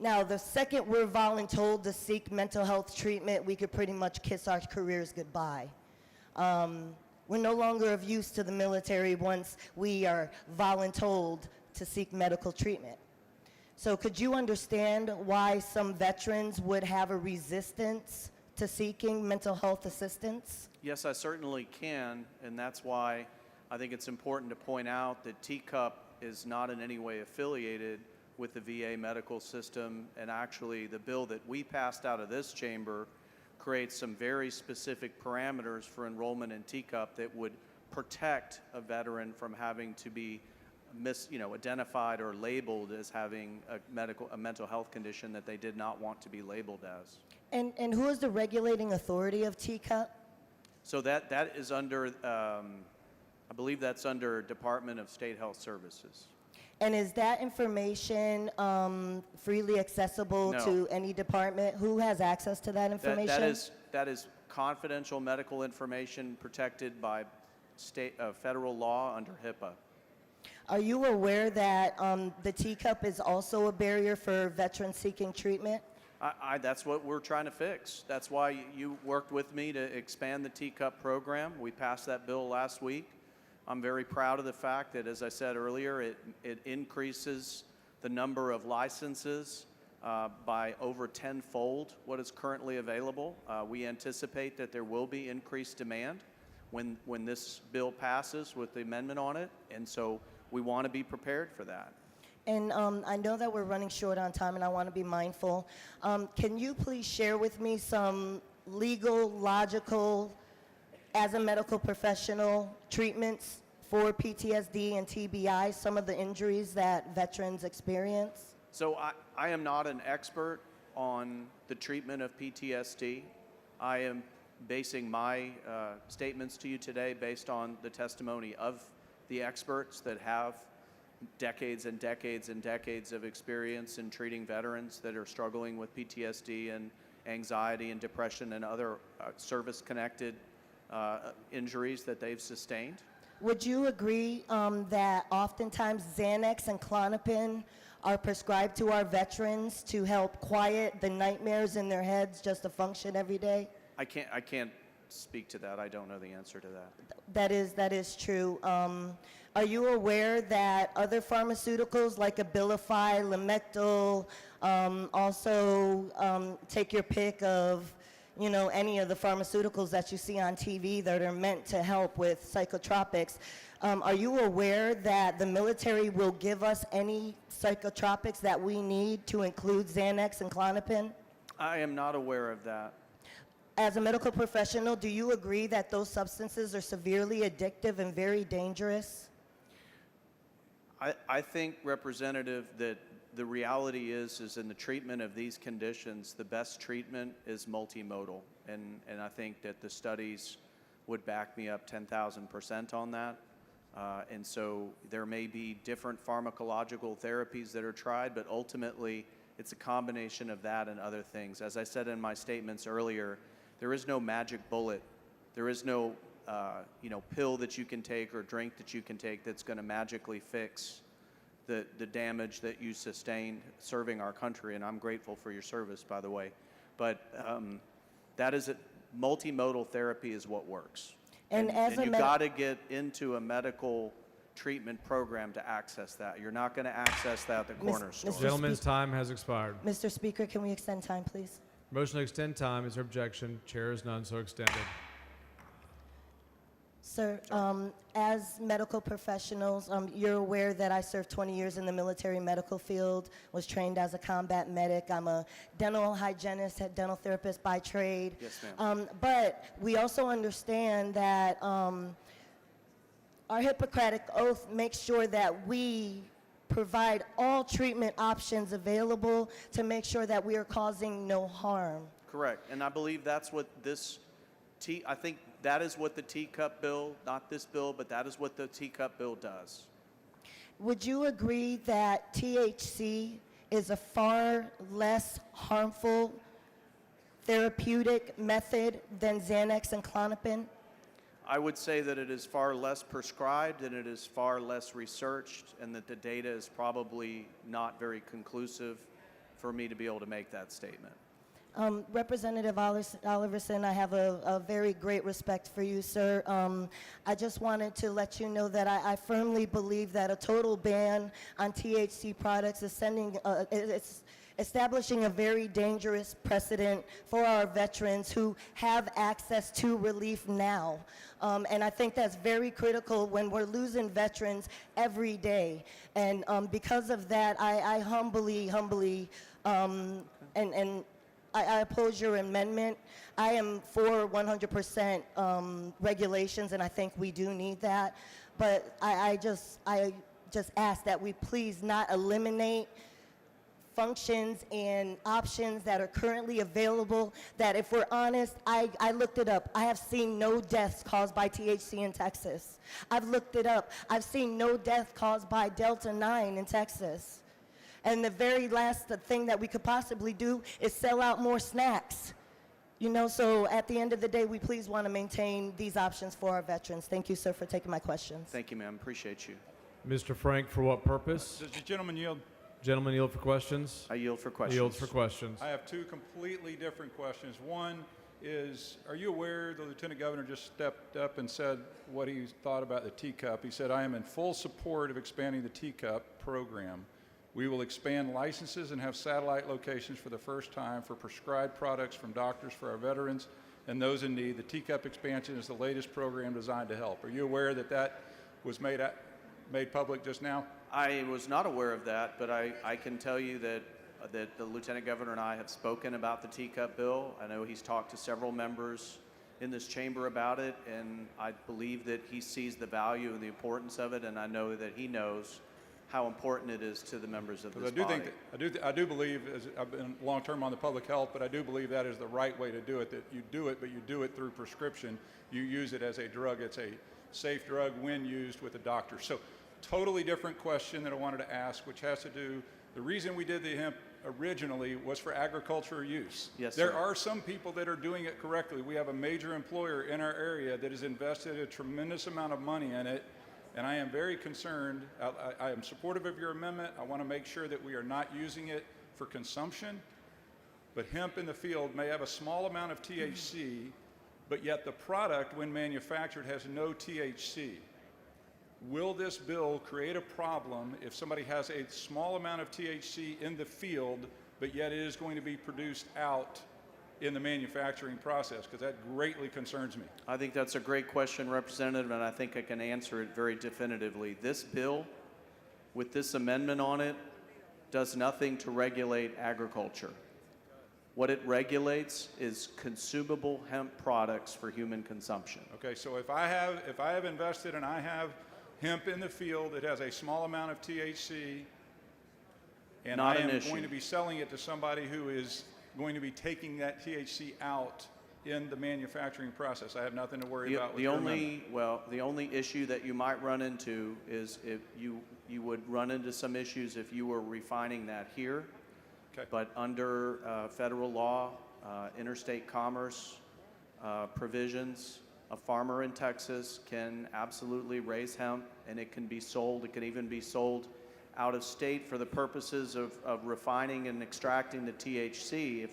S10: Now, the second we're voluntold to seek mental health treatment, we could pretty much kiss our careers goodbye. We're no longer of use to the military once we are voluntold to seek medical treatment. So could you understand why some veterans would have a resistance to seeking mental health assistance?
S7: Yes, I certainly can, and that's why I think it's important to point out that Teacup is not in any way affiliated with the VA medical system, and actually the bill that we passed out of this chamber creates some very specific parameters for enrollment in Teacup that would protect a veteran from having to be identified or labeled as having a mental health condition that they did not want to be labeled as.
S10: And who is the regulating authority of TCUP?
S7: So that is under, I believe that's under Department of State Health Services.
S10: And is that information freely accessible
S7: No.
S10: to any department? Who has access to that information?
S7: That is confidential medical information protected by federal law under HIPAA.
S10: Are you aware that the teacup is also a barrier for veterans seeking treatment?
S7: That's what we're trying to fix. That's why you worked with me to expand the Teacup program. We passed that bill last week. I'm very proud of the fact that, as I said earlier, it increases the number of licenses by over tenfold what is currently available. We anticipate that there will be increased demand when this bill passes with the amendment on it, and so we want to be prepared for that.
S10: And I know that we're running short on time, and I want to be mindful. Can you please share with me some legal, logical, as a medical professional, treatments for PTSD and TBI, some of the injuries that veterans experience?
S7: So I am not an expert on the treatment of PTSD. I am basing my statements to you today based on the testimony of the experts that have decades and decades and decades of experience in treating veterans that are struggling with PTSD and anxiety and depression and other service-connected injuries that they've sustained.
S10: Would you agree that oftentimes Xanax and Klonopin are prescribed to our veterans to help quiet the nightmares in their heads just to function every day?
S7: I can't speak to that. I don't know the answer to that.
S10: That is true. Are you aware that other pharmaceuticals like Abilify, Lamictal, also take your pick of, you know, any of the pharmaceuticals that you see on TV that are meant to help with psychotropics? Are you aware that the military will give us any psychotropics that we need to include Xanax and Klonopin?
S7: I am not aware of that.
S10: As a medical professional, do you agree that those substances are severely addictive and very dangerous?
S7: I think, Representative, that the reality is in the treatment of these conditions, the best treatment is multimodal. And I think that the studies would back me up 10,000% on that. And so there may be different pharmacological therapies that are tried, but ultimately it's a combination of that and other things. As I said in my statements earlier, there is no magic bullet There is no, pill that you can take or drink that you can take that's going to magically fix the damage that you sustained serving our country, and I'm grateful for your service, by the way. But that is multimodal therapy is what works.
S10: And as a
S7: you got to get into a medical treatment program to access that. You're not going to access that at the corner store.
S10: Mr.
S2: Gentleman's time has expired.
S10: Mr. Speaker, can we extend time, please?
S2: Motion to extend time. Is there objection? Chair is none, so extended.
S10: Sir, as medical professionals, you're aware that I served 20 years in the military medical field, was trained as a combat medic. I'm a dental hygienist, dental therapist by trade.
S7: Yes, ma'am.
S10: But we also understand that our Hippocratic Oath makes sure that we provide all treatment options available to make sure that we are causing no harm.
S7: Correct. And I believe that's what I think that is what the teacup bill, not this bill, but that is what the teacup bill does.
S10: Would you agree that THC is a far less harmful therapeutic method than Xanax and Klonopin?
S7: I would say that it is far less prescribed and it is far less researched, and that the data is probably not very conclusive for me to be able to make that statement.
S10: Representative Oliverson, I have a very great respect for you, sir. I just wanted to let you know that I firmly believe that a total ban on THC products is it's establishing a very dangerous precedent for our veterans who have access to relief now. And I think that's very critical when we're losing veterans every day. And because of that, I humbly, I oppose your amendment. I am for 100% regulations, and I think we do need that. But I just ask that we please not eliminate functions and options that are currently available, that if we're honest, I looked it up. I have seen no deaths caused by THC in Texas. I've looked it up. I've seen no death caused by Delta 9 in Texas. And the very last thing that we could possibly do is sell out more snacks. So at the end of the day, we please want to maintain these options for our veterans. Thank you, sir, for taking my questions.
S7: Thank you, ma'am. Appreciate you.
S2: Mr. Frank, for what purpose?
S11: Does the gentleman yield?
S2: Gentleman yield for questions?
S7: I yield for questions.
S2: Yields for questions.
S11: I have two completely different questions. One is, are you aware the Lieutenant Governor just stepped up and said what he thought about the teacup? He said, I am in full support of expanding the teacup program. We will expand licenses and have satellite locations for the first time for prescribed products from doctors for our veterans and those in need. The teacup expansion is the latest program designed to help. Are you aware that that was made public just now?
S7: I was not aware of that, but I can tell you that the Lieutenant Governor and I have spoken about the teacup bill. I know he's talked to several members in this chamber about it, and I believe that he sees the value and the importance of it, and I know that he knows how important it is to the members of this body.
S11: I do believe, as I've been long-term on the public health, but I do believe that is the right way to do it, that you do it, but you do it through prescription. You use it as a drug. It's a safe drug when used with a doctor. So totally different question that I wanted to ask, which has to do, the reason we did the hemp originally was for agricultural use.
S7: Yes,
S11: there
S7: sir.
S11: are some people that are doing it correctly. We have a major employer in our area that has invested a tremendous amount of money in it, and I am very concerned. I am supportive of your amendment. I want to make sure that we are not using it for consumption, but hemp in the field may have a small amount of THC, but yet the product, when manufactured, has no THC. Will this bill create a problem if somebody has a small amount of THC in the field, but yet it is going to be produced out in the manufacturing process? Because that greatly concerns me.
S7: I think that's a great question, Representative, and I think I can answer it very definitively. This bill, with this amendment on it, does nothing to regulate agriculture. What it regulates is consumable hemp products for human consumption.
S11: Okay, so if I have invested and I have hemp in the field that has a small amount of THC, and
S7: Not
S11: I am
S7: an issue.
S11: going to be selling it to somebody who is going to be taking that THC out in the manufacturing process, I have nothing to worry about with your amendment.
S7: The only issue that you might run into is if you would run into some issues if you were refining that here.
S11: Okay.
S7: But under federal law, interstate commerce provisions, A farmer in Texas can absolutely raise hemp, and it can be sold. It can even be sold out of state for the purposes of refining and extracting the THC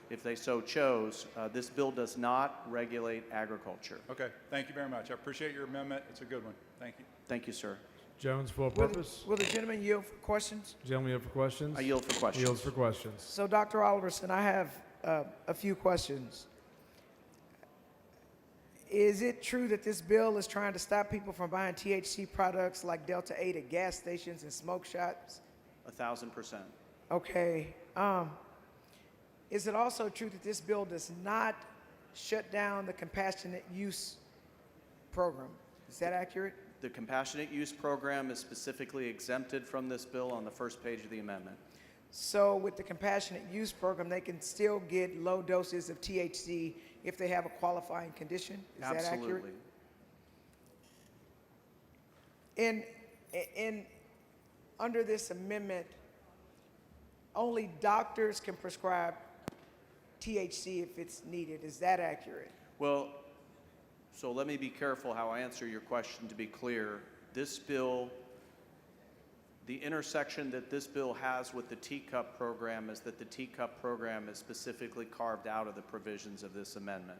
S7: if they so chose. This bill does not regulate agriculture.
S11: Okay, thank you very much. I appreciate your amendment. It's a good one. Thank you.
S7: Thank you, sir.
S2: Jones, for purpose.
S12: Will the gentleman yield for questions?
S2: Gentleman, yield for questions?
S7: I yield for questions.
S2: Yields for questions.
S12: So, Dr. Alderson, I have a few questions. Is it true that this bill is trying to stop people from buying THC products like Delta 8 at gas stations and smoke shops?
S7: 1,000%.
S12: Okay. Is it also true that this bill does not shut down the compassionate use program? Is that accurate?
S7: The compassionate use program is specifically exempted from this bill on the first page of the amendment.
S12: So with the compassionate use program, they can still get low doses of THC if they have a qualifying condition? Is that accurate?
S7: Absolutely.
S12: Under this amendment, only doctors can prescribe THC if it's needed. Is that accurate?
S7: Well, so let me be careful how I answer your question to be clear. This bill, the intersection that this bill has with the teacup program is that the teacup program is specifically carved out of the provisions of this amendment.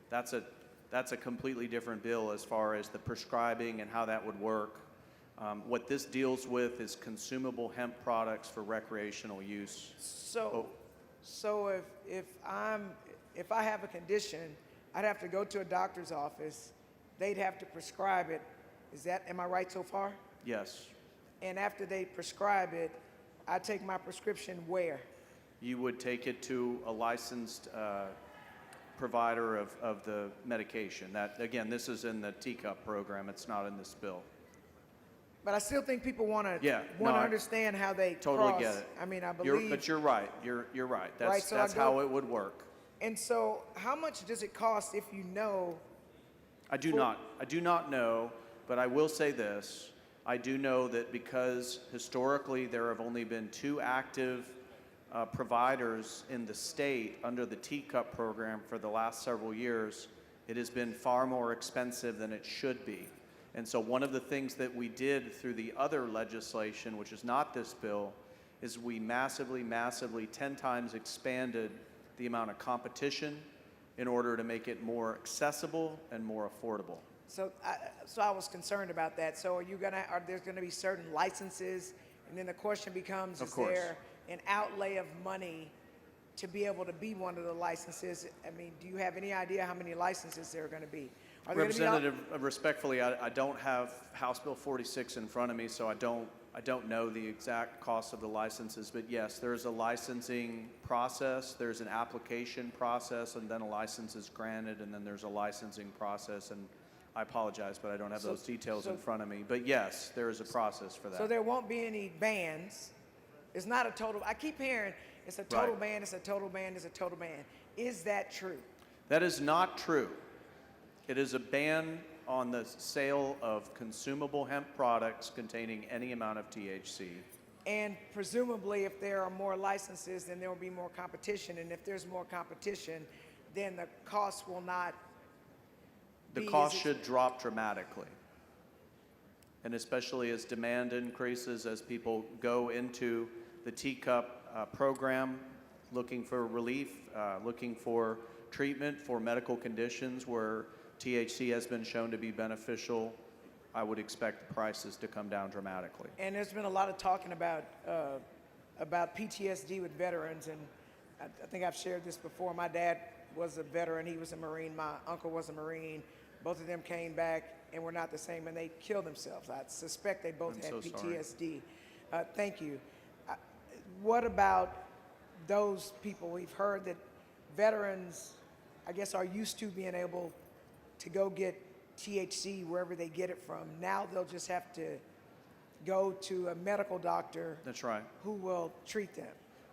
S7: That's a completely different bill as far as the prescribing and how that would work. What this deals with is consumable hemp products for recreational use.
S12: So if I have a condition, I'd have to go to a doctor's office. They'd have to prescribe it. Am I right so far?
S7: Yes.
S12: And after they prescribe it, I take my prescription where?
S7: You would take it to a licensed provider of the medication. That, again, this is in the teacup program. It's not in this bill.
S12: But I still think people want to
S7: I
S12: understand how they
S7: totally
S12: cross.
S7: get it.
S12: I mean, I believe.
S7: But you're right. You're right. That's,
S12: Right, so
S7: that's
S12: I go-
S7: how it would work.
S12: And so, how much does it cost if you know?
S7: I do not know, but I will say this. I do know that because historically there have only been 2 active providers in the state under the teacup program for the last several years, it has been far more expensive than it should be. And so one of the things that we did through the other legislation, which is not this bill, is we massively, 10 times expanded the amount of competition in order to make it more accessible and more affordable.
S12: So I was concerned about that. So are there going to be certain licenses? And then the question becomes,
S7: Of
S12: is
S7: course.
S12: there an outlay of money to be able to be one of the licenses? I mean, do you have any idea how many licenses there are going to be? Are there gonna be
S7: Representative, respectfully, I don't have House Bill 46 in front of me, so I don't know the exact cost of the licenses, but yes, there's a licensing process, there's an application process, and then a license is granted, and then there's a licensing process, and I apologize, but I don't have those details in front of me. But yes, there is a process for that.
S12: So there won't be any bans. It's not a total. I keep hearing it's a total
S7: Right.
S12: ban, it's a total ban, it's a total ban. Is that true?
S7: That is not true. It is a ban on the sale of consumable hemp products containing any amount of THC.
S12: And presumably, if there are more licenses, then there will be more competition. And if there's more competition, then the cost will not
S7: The
S12: be
S7: cost
S12: as
S7: should drop dramatically. And especially as demand increases, as people go into the teacup program, looking for relief, looking for treatment for medical conditions where THC has been shown to be beneficial, I would expect the prices to come down dramatically.
S12: And there's been a lot of talking about PTSD with veterans, and I think I've shared this before. My dad was a veteran; he was a Marine. My uncle was a Marine. Both of them came back and were not the same, and they killed themselves. I suspect they both had
S7: so sorry.
S12: PTSD. Thank you. What about those people? We've heard that veterans, I guess, are used to being able to go get THC wherever they get it from. Now they'll just have to go to a medical doctor.
S7: That's right.
S12: Who will treat them.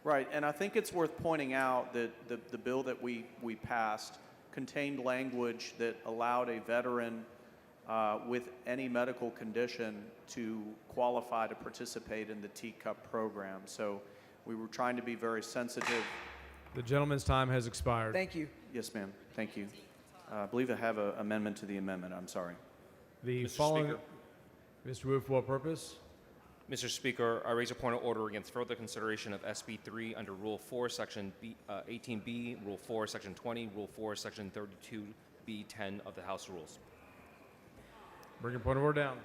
S7: Right, and I think it's worth pointing out that the bill that we passed contained language that allowed a veteran with any medical condition to qualify to participate in the teacup program. So we were trying to be very sensitive.
S2: The gentleman's time has expired.
S12: Thank you.
S7: Yes, ma'am. Thank you. I believe I have an amendment to the amendment. I'm sorry.
S2: The
S6: Mr.
S2: following,
S6: Speaker.
S2: Mr. Wu, for what purpose?
S6: Mr. Speaker, I raise a point of order against further consideration of SB3 under Rule 4, Section 18B, Rule 4, Section 20, Rule 4, Section 32B10 of the House Rules.
S2: Bring your point of order down.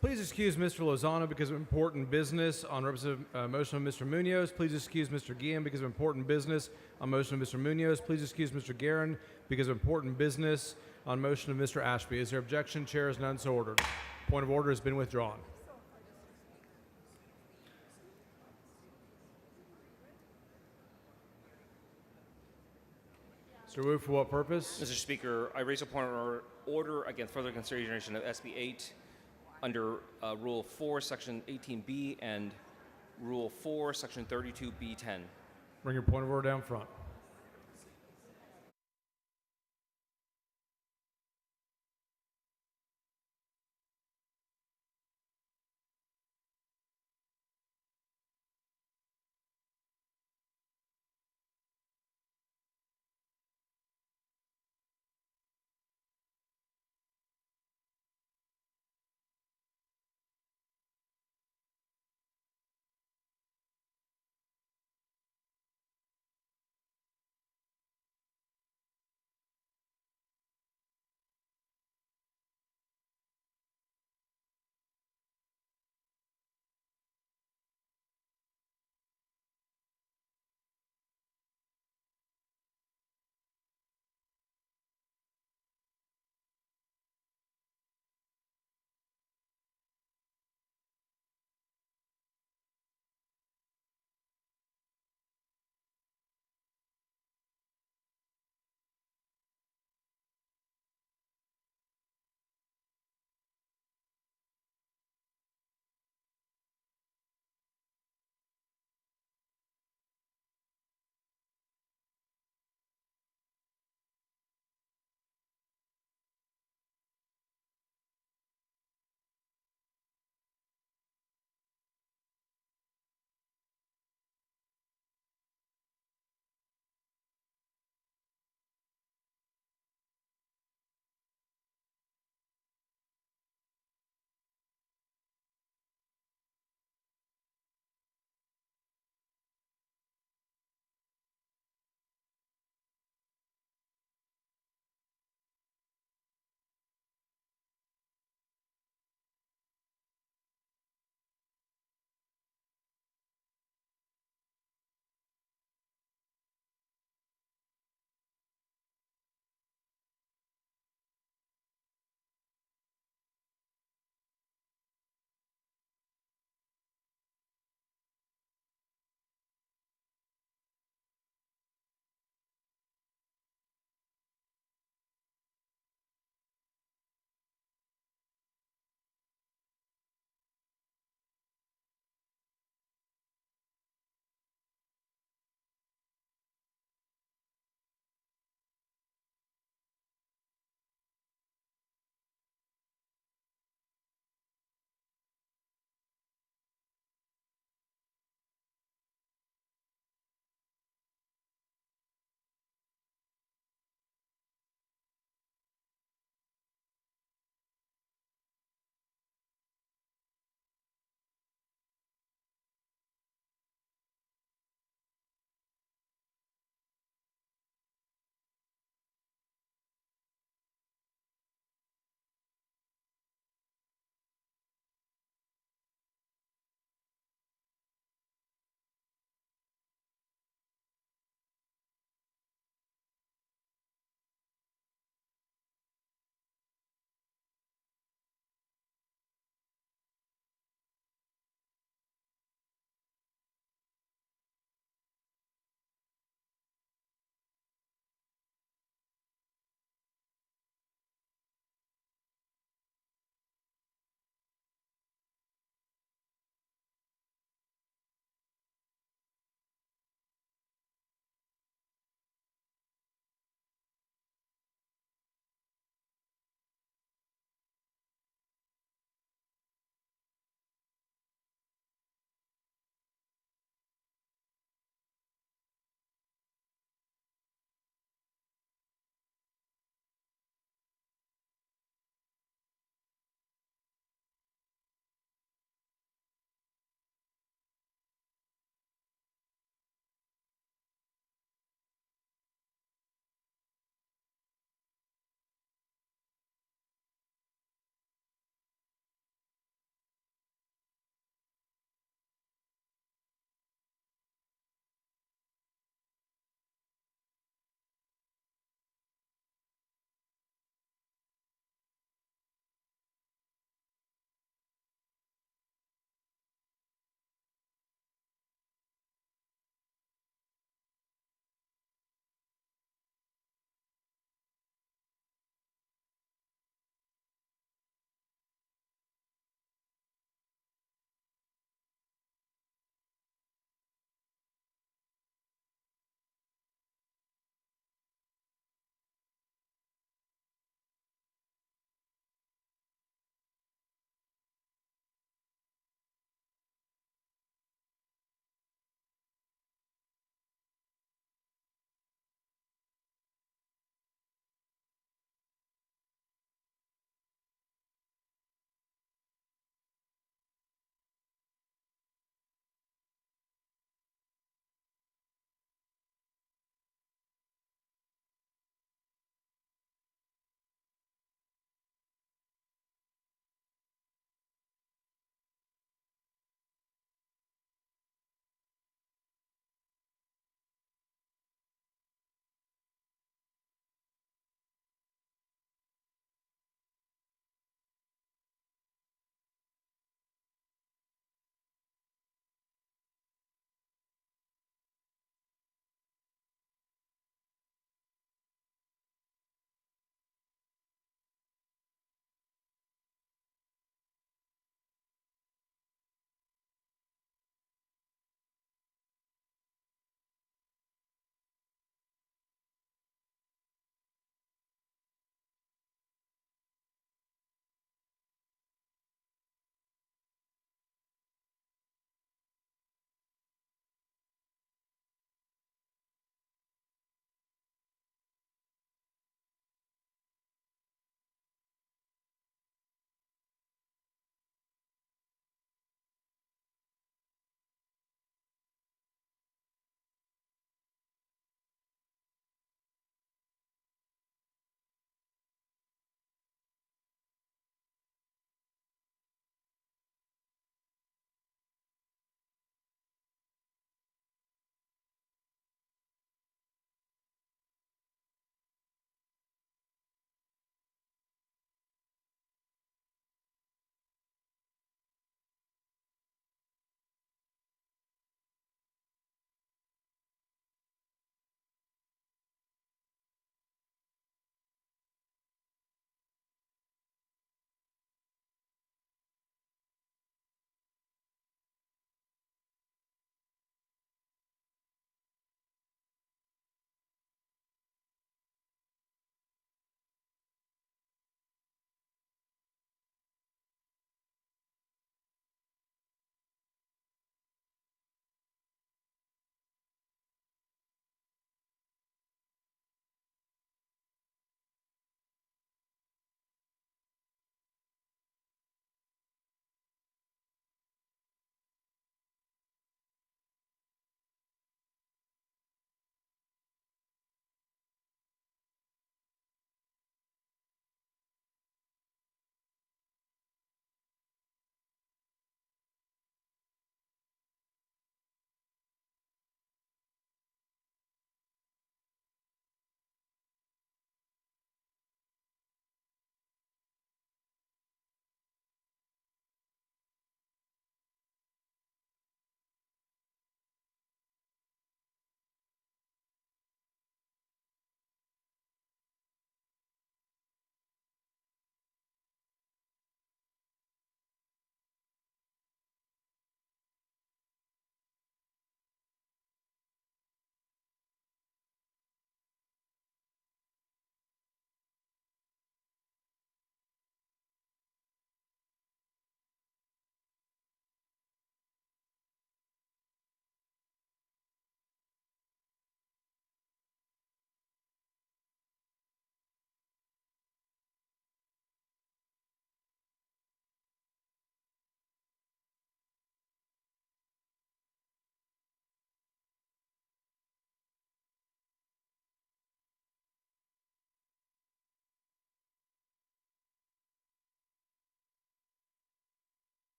S2: Please excuse Mr. Lozano because of important business on motion of Mr. Munoz. Please excuse Mr. Guillen because of important business on motion of Mr. Munoz. Please excuse Mr. Guerin because of important business on motion of Mr. Ashby. Is there objection? Chair is none, so ordered. Point of order has been withdrawn. Mr. Wu, for what purpose?
S6: Mr. Speaker, I raise a point of order against further consideration of SB8 under Rule 4, Section 18B and Rule 4, Section 32B10.
S2: Bring your point of order down front.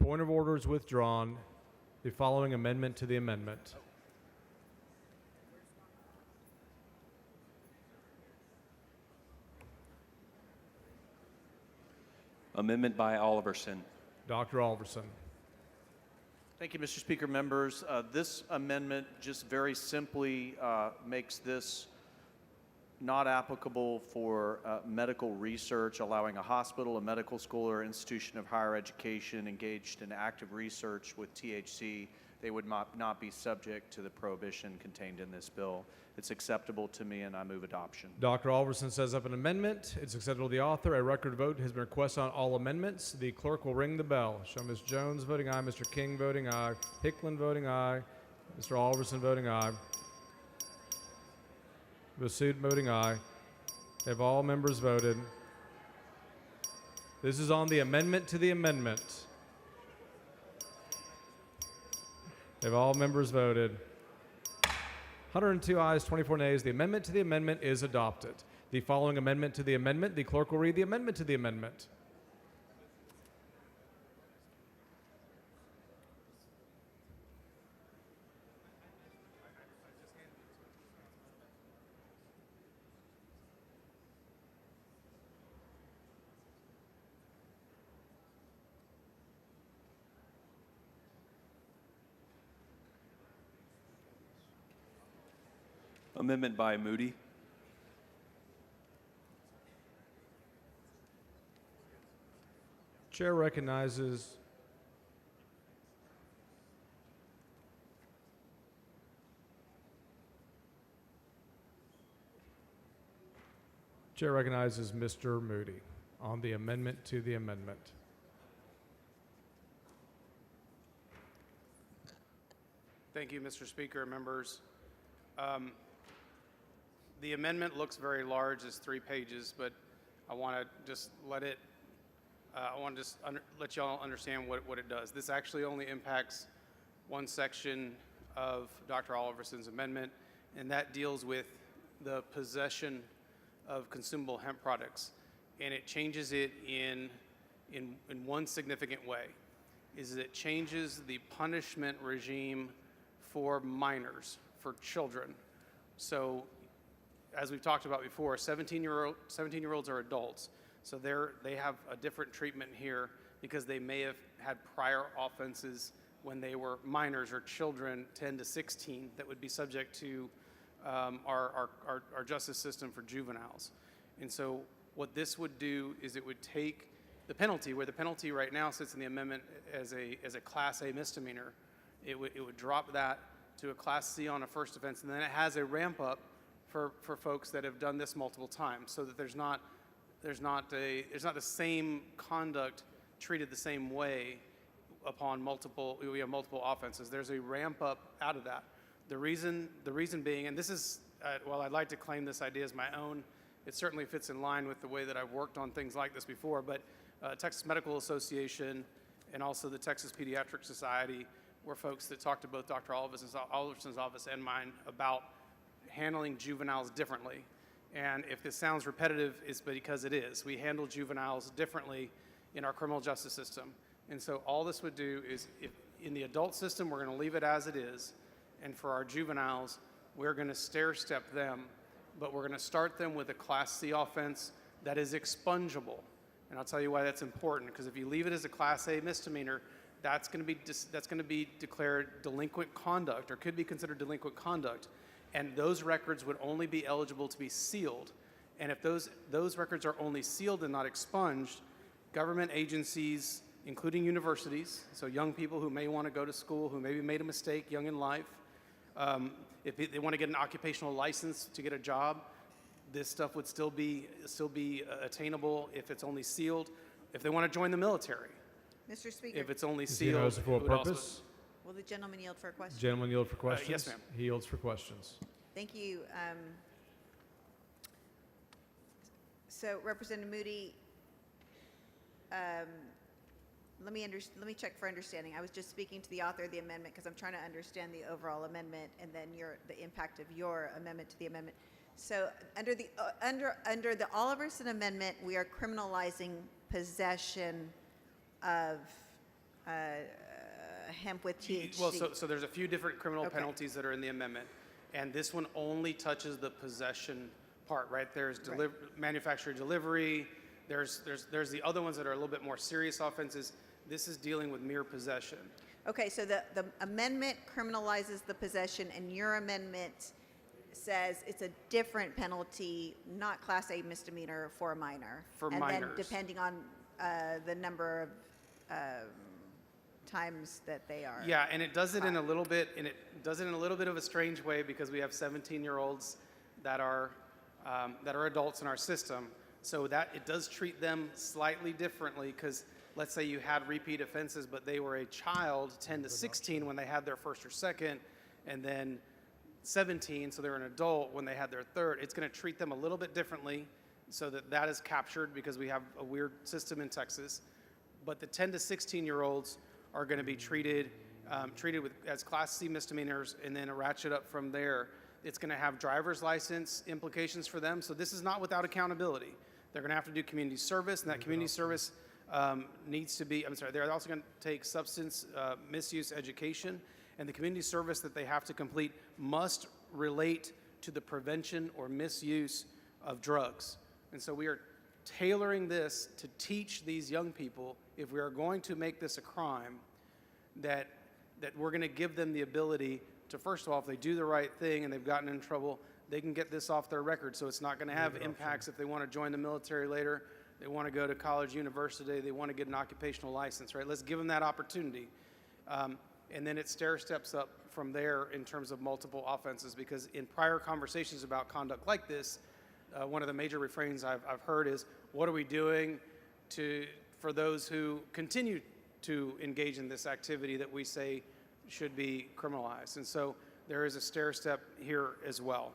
S2: Point of order is withdrawn. The following amendment to the amendment.
S1: Amendment by Oliverson.
S2: Dr. Alverson.
S7: Thank you, Mr. Speaker. Members, this amendment just very simply makes this not applicable for medical research, allowing a hospital, a medical school, or institution of higher education engaged in active research with THC. They would not be subject to the prohibition contained in this bill. It's acceptable to me, and I move adoption.
S2: Dr. Alverson says up an amendment. It's acceptable to the author. A record vote has been requested on all amendments. The clerk will ring the bell. Show Ms. Jones voting aye, Mr. King voting aye, Hickland voting aye, Mr. Alverson voting aye, Basood voting aye. Have all members voted? This is on the amendment to the amendment. Have all members voted? 102 ayes, 24 nays. The amendment to the amendment is adopted. The following amendment to the amendment, the clerk will read the amendment to the amendment.
S1: Amendment by Moody.
S2: Chair recognizes Mr. Moody on the amendment to the amendment.
S13: Thank you, Mr. Speaker, members. The amendment looks very large, it's 3 pages, but I want to just let it, let y'all understand what it does. This actually only impacts one section of Dr. Oliverson's amendment, and that deals with the possession of consumable hemp products. And it changes it in one significant way, is it changes the punishment regime for minors, for children. So, as we've talked about before, 17-year-olds are adults, so they have a different treatment here because they may have had prior offenses when they were minors or children, 10 to 16, that would be subject to our justice system for juveniles. And so what this would do is it would take the penalty, where the penalty right now sits in the amendment as a Class A misdemeanor, it would drop that to a Class C on a first offense, and then it has a ramp up for folks that have done this multiple times, so that there's not the same conduct treated the same way upon multiple offenses. There's a ramp up out of that. The reason being, and this is, while I'd like to claim this idea as my own, it certainly fits in line with the way that I've worked on things like this before, but Texas Medical Association and also the Texas Pediatric Society were folks that talked to both Dr. Oliverson's office and mine about handling juveniles differently. And if this sounds repetitive, it's because it is. We handle juveniles differently in our criminal justice system. And so all this would do is, if in the adult system, we're going to leave it as it is. And for our juveniles, we're going to stair-step them, but we're going to start them with a Class C offense that is expungable. And I'll tell you why that's important, because if you leave it as a Class A misdemeanor, that's going to be declared delinquent conduct, or could be considered delinquent conduct. And those records would only be eligible to be sealed. And if those records are only sealed and not expunged, government agencies, including universities, so young people who may want to go to school, who maybe made a mistake young in life, if they want to get an occupational license to get a job, this stuff would still be attainable if it's only sealed. If they want to join the military,
S14: Mr. Speaker,
S2: if it's only sealed, for a purpose.
S14: will the gentleman yield for a question?
S2: Gentleman yield for questions.
S13: Yes, ma'am.
S2: He yields for questions.
S14: Thank you. So, Representative Moody, let me check for understanding. I was just speaking to the author of the amendment because I'm trying to understand the overall amendment and then the impact of your amendment to the amendment. So, under the Oliverson amendment, we are criminalizing possession of hemp with THC?
S13: Well, so there's a few different criminal
S14: Okay.
S13: penalties that are in the amendment, and this one only touches the possession part, right? There's manufacturer delivery. There's the other ones that are a little bit more serious offenses. This is dealing with mere possession.
S14: Okay, so the amendment criminalizes the possession, and your amendment says it's a different penalty, not Class A misdemeanor for a minor.
S13: For
S14: and
S13: minors.
S14: then depending on the number of times that they are.
S13: Yeah, and it does it in a little bit, of a strange way because we have 17-year-olds that are adults in our system. So that it does treat them slightly differently because let's say you had repeat offenses, but they were a child, 10 to 16 when they had their first or second, and then 17, so they're an adult when they had their third. It's going to treat them a little bit differently so that is captured because we have a weird system in Texas. But the 10 to 16-year-olds are going to be treated as Class C misdemeanors and then a ratchet up from there. It's going to have driver's license implications for them. So this is not without accountability. They're going to have to do community service, and that community service needs to be, they're also going to take substance misuse education, and the community service that they have to complete must relate to the prevention or misuse of drugs. And so we are tailoring this to teach these young people, if we are going to make this a crime, that we're going to give them the ability to, first of all, if they do the right thing and they've gotten in trouble, they can get this off their record. So it's not going to have impacts if they want to join the military later, they want to go to college, university, they want to get an occupational license, right? Let's give them that opportunity. And then it stair steps up from there in terms of multiple offenses, because in prior conversations about conduct like this, one of the major refrains I've heard is, what are we doing for those who continue to engage in this activity that we say should be criminalized? And so there is a stair step here as well.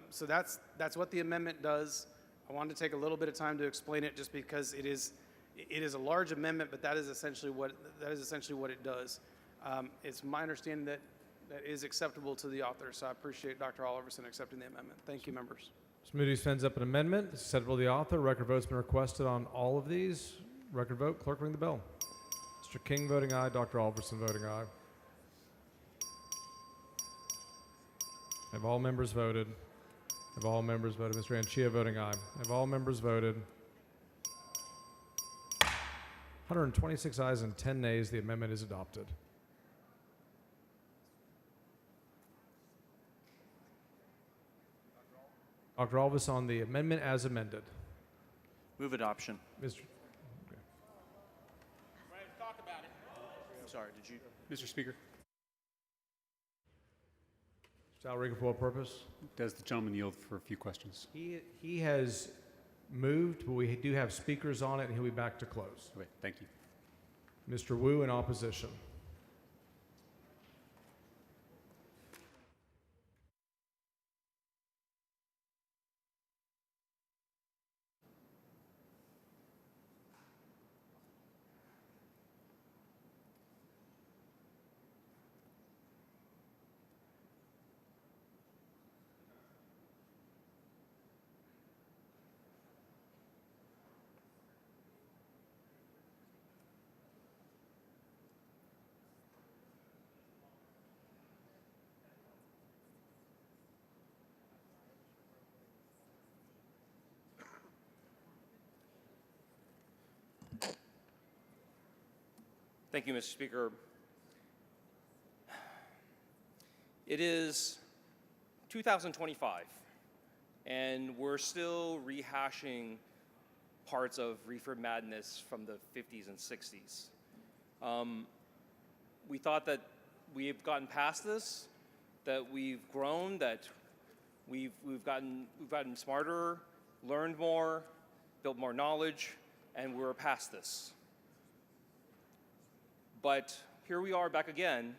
S13: So that's what the amendment does. I wanted to take a little bit of time to explain it, just because it is a large amendment, but that is essentially what it does. It's my understanding that is acceptable to the author, so I appreciate Dr. Oliverson accepting the amendment. Thank you, members.
S2: Ms. Moody sends up an amendment. It's acceptable to the author. Record vote's been requested on all of these. Record vote. Clerk, ring the bell. Mr. King voting aye. Dr. Oliverson voting aye. Have all members voted? Have all members voted? Mr. Anchia voting aye. Have all members voted? 126 ayes and 10 nays. The amendment is adopted. Dr. Alvis on the amendment as amended.
S7: Move adoption.
S2: Mr.
S7: I'm sorry, did you?
S15: Mr. Speaker,
S2: Salary for what purpose?
S15: does the gentleman yield for a few questions?
S2: He has moved, but we do have speakers on it, and he'll be back to close.
S15: Okay, thank you.
S2: Mr. Wu in opposition.
S6: Thank you, Mr. Speaker. It is 2025, and we're still rehashing parts of reefer madness from the 50s and 60s. We thought that we've gotten past this, that we've grown, that we've gotten smarter, learned more, built more knowledge, and we're past this. But here we are back again,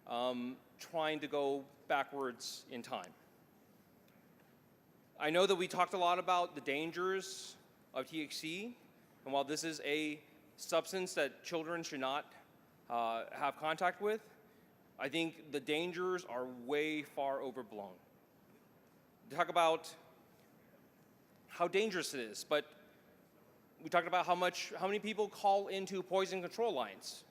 S6: trying to go backwards in time. I know that we talked a lot about the dangers of THC, and while this is a substance that children should not have contact with, I think the dangers are way far overblown. Talk about how dangerous it is, but We talked about how many people call into poison control lines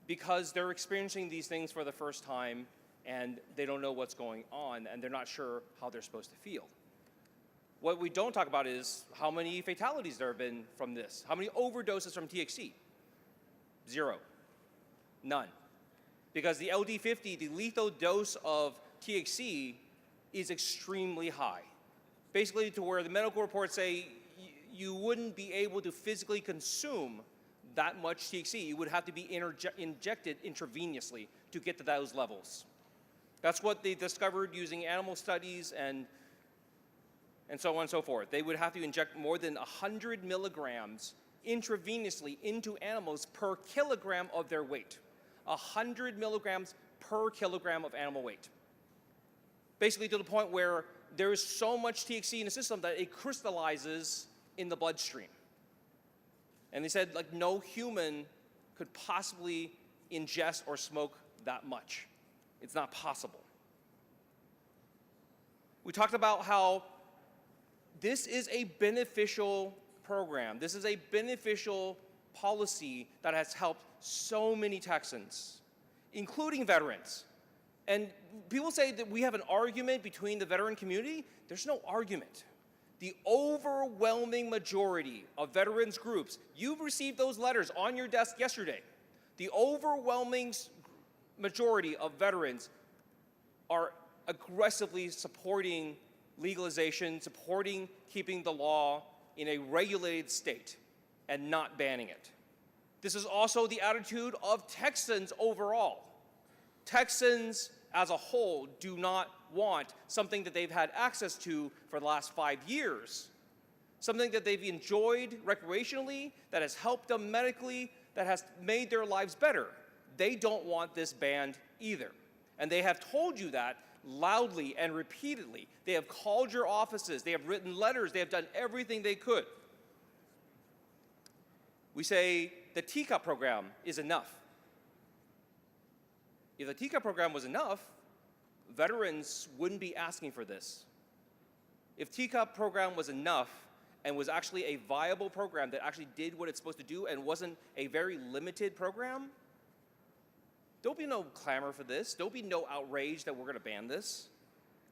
S6: because they're experiencing these things for the first time and they don't know what's going on and they're not sure how they're supposed to feel. What we don't talk about is how many fatalities there have been from this. How many overdoses from THC? 0. None. Because the LD50, the lethal dose of THC, is extremely high. Basically to where the medical reports say you wouldn't be able to physically consume that much THC. You would have to be injected intravenously to get to those levels. That's what they discovered using animal studies and so on and so forth. They would have to inject more than 100 milligrams intravenously into animals per kilogram of their weight. 100 milligrams per kilogram of animal weight. Basically to the point where there is so much THC in the system that it crystallizes in the bloodstream. And they said like no human could possibly ingest or smoke that much. It's not possible. We talked about how this is a beneficial program. This is a beneficial policy that has helped so many Texans, including veterans. And people say that we have an argument between the veteran community. There's no argument. The overwhelming majority of veterans groups, you've received those letters on your desk yesterday. The overwhelming majority of veterans are aggressively supporting legalization, supporting keeping the law in a regulated state and not banning it. This is also the attitude of Texans overall. Texans as a whole do not want something that they've had access to for the last 5 years, something that they've enjoyed recreationally, that has helped them medically, that has made their lives better. They don't want this banned either. And they have told you that loudly and repeatedly. They have called your offices, they have written letters, they have done everything they could. We say the TCOP program is enough. If the TCOP program was enough, veterans wouldn't be asking for this. If TCOP program was enough and was actually a viable program that actually did what it's supposed to do and wasn't a very limited program, there'll be no clamor for this. There'll be no outrage that we're going to ban this.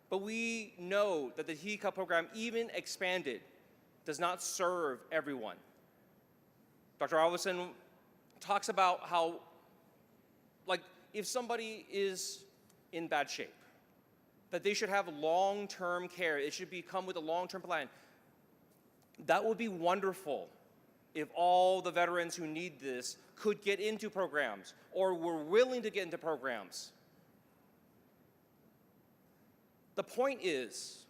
S6: But we know that the TCOP program, even expanded, does not serve everyone. Dr. Alverson talks about how, like, if somebody is in bad shape, that they should have long-term care. It should come with a long-term plan. That would be wonderful if all the veterans who need this could get into programs or were willing to get into programs. The point is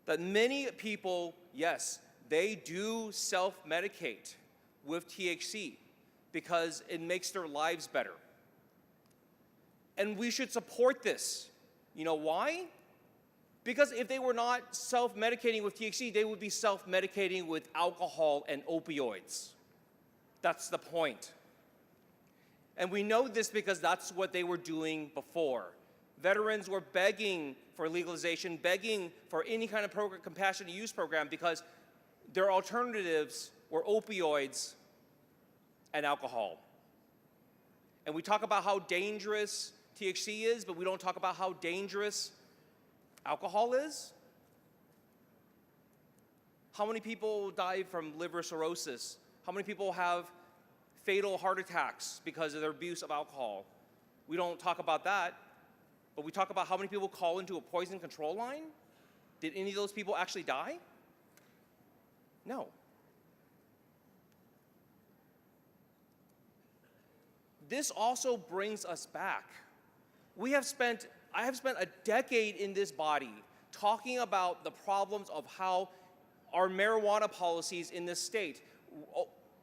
S6: that many people, yes, they do self-medicate with THC because it makes their lives better. And we should support this. You know why? Because if they were not self-medicating with THC, they would be self-medicating with alcohol and opioids. That's the point. And we know this because that's what they were doing before. Veterans were begging for legalization, begging for any kind of program, compassionate use program, because their alternatives were opioids and alcohol. And we talk about how dangerous THC is, but we don't talk about how dangerous alcohol is. How many people die from liver cirrhosis? How many people have fatal heart attacks because of their abuse of alcohol? We don't talk about that, but we talk about how many people call into a poison control line. Did any of those people actually die? No. This also brings us back. I have spent a decade in this body talking about the problems of how our marijuana policies in this state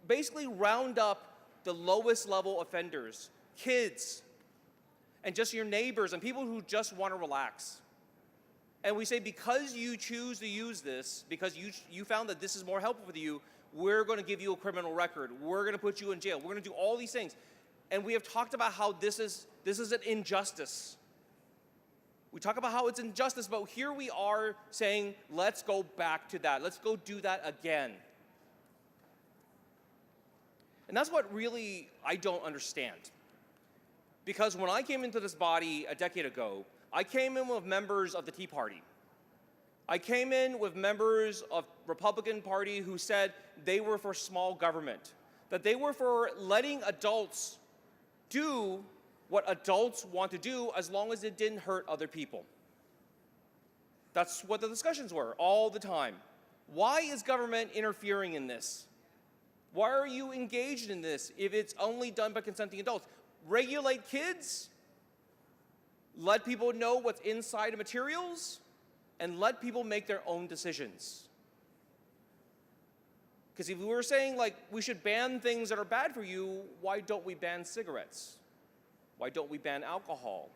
S6: basically round up the lowest level offenders, kids, and just your neighbors and people who just want to relax. And we say, because you choose to use this, because you found that this is more helpful for you, we're going to give you a criminal record. We're going to put you in jail. We're going to do all these things. And we have talked about how this is an injustice. We talk about how it's injustice, but here we are saying, let's go back to that. Let's go do that again. And that's what really I don't understand. Because when I came into this body a decade ago, I came in with members of the Tea Party. I came in with members of Republican Party who said they were for small government, that they were for letting adults do what adults want to do as long as it didn't hurt other people. That's what the discussions were all the time. Why is government interfering in this? Why are you engaged in this if it's only done by consenting adults? Regulate kids, let people know what's inside the materials, and let people make their own decisions. Because if we were saying, like, we should ban things that are bad for you, why don't we ban cigarettes? Why don't we ban alcohol?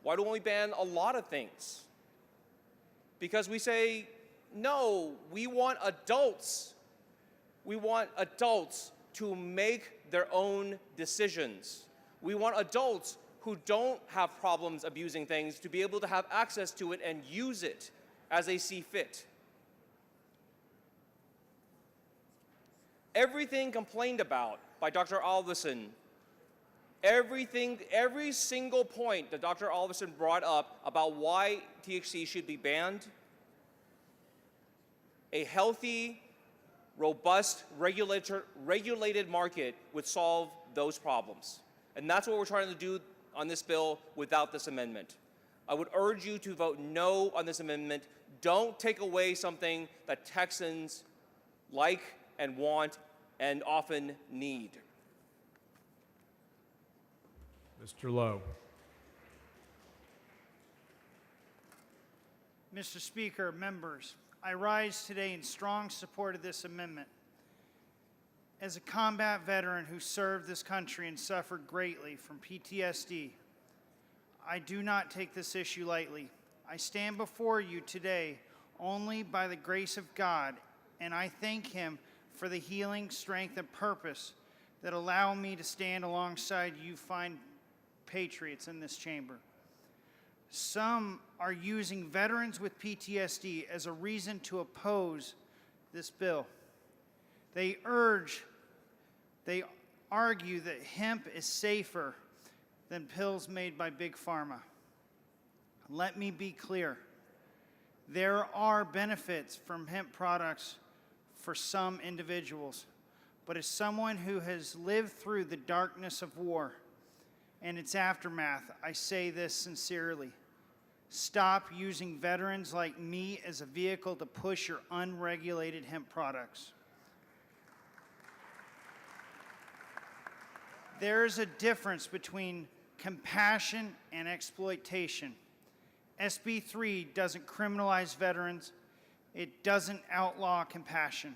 S6: Why don't we ban a lot of things? Because we say, no, we want adults. We want adults to make their own decisions. We want adults who don't have problems abusing things to be able to have access to it and use it as they see fit. Everything complained about by Dr. Alverson, every single point that Dr. Alverson brought up about why THC should be banned, a healthy, robust, regulated market would solve those problems. And that's what we're trying to do on this bill without this amendment. I would urge you to vote no on this amendment. Don't take away something that Texans like and want and often need.
S2: Mr. Lowe.
S16: Mr. Speaker, members, I rise today in strong support of this amendment. As a combat veteran who served this country and suffered greatly from PTSD, I do not take this issue lightly. I stand before you today only by the grace of God, and I thank Him for the healing, strength, and purpose that allow me to stand alongside you fine patriots in this chamber. Some are using veterans with PTSD as a reason to oppose this bill. They argue that hemp is safer than pills made by Big Pharma. Let me be clear. There are benefits from hemp products for some individuals, but as someone who has lived through the darkness of war and its aftermath, I say this sincerely. Stop using veterans like me as a vehicle to push your unregulated hemp products. There is a difference between compassion and exploitation. SB3 doesn't criminalize veterans. It doesn't outlaw compassion.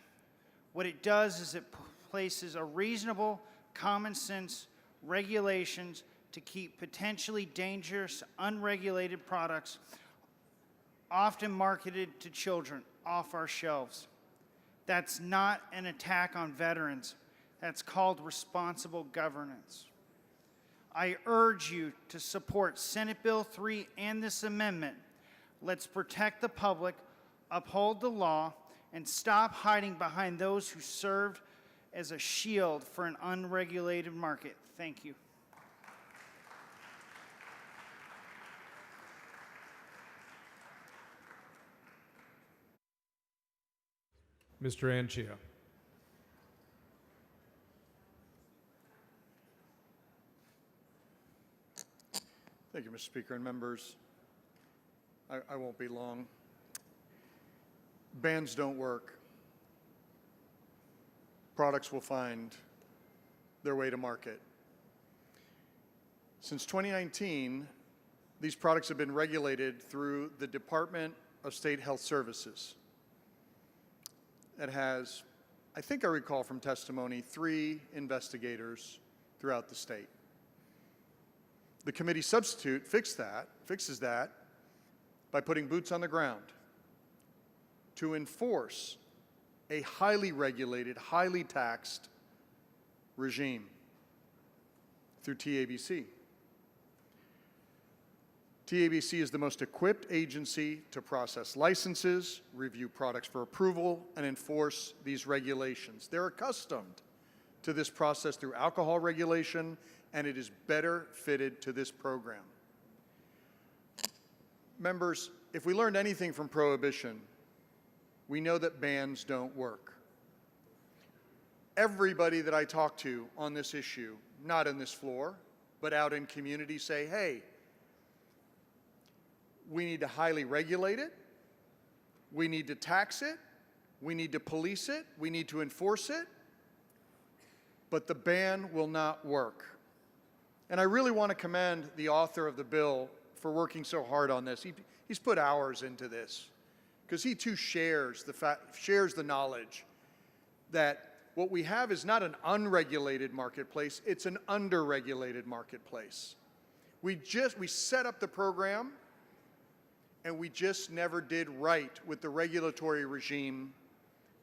S16: What it does is it places a reasonable, common sense regulations to keep potentially dangerous, unregulated products, often marketed to children, off our shelves. That's not an attack on veterans. That's called responsible governance. I urge you to support Senate Bill 3 and this amendment. Let's protect the public, uphold the law, and stop hiding behind those who served as a shield for an unregulated market. Thank you.
S2: Mr. Anchia.
S17: Thank you, Mr. Speaker and members. I won't be long. Bans don't work. Products will find their way to market. Since 2019, these products have been regulated through the Department of State Health Services. It has, I think I recall from testimony, 3 investigators throughout the state. The committee substitute fixes that by putting boots on the ground to enforce a highly regulated, highly taxed regime through TABC. TABC is the most equipped agency to process licenses, review products for approval, and enforce these regulations. They're accustomed to this process through alcohol regulation, and it is better fitted to this program. Members, if we learned anything from Prohibition, we know that bans don't work. Everybody that I talk to on this issue, not on this floor, but out in community, say, hey, we need to highly regulate it, we need to tax it, we need to police it, we need to enforce it, but the ban will not work. And I really want to commend the author of the bill for working so hard on this. He's put hours into this because he too shares the knowledge that what we have is not an unregulated marketplace, it's an underregulated marketplace. We set up the program and we just never did right with the regulatory regime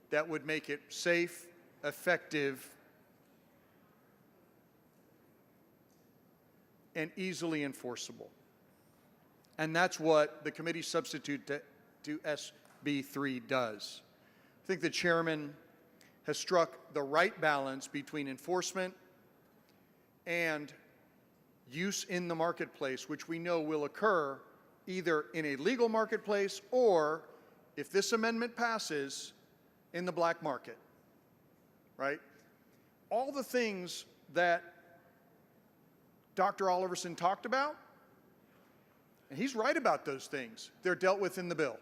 S17: that would make it safe, effective, and easily enforceable. And that's what the committee substitute to SB3 does. I think the chairman has struck the right balance between enforcement and use in the marketplace, which we know will occur either in a legal marketplace or, if this amendment passes, in the black market, right? All the things that Dr. Oliverson talked about, and he's right about those things, they're dealt with in the bill.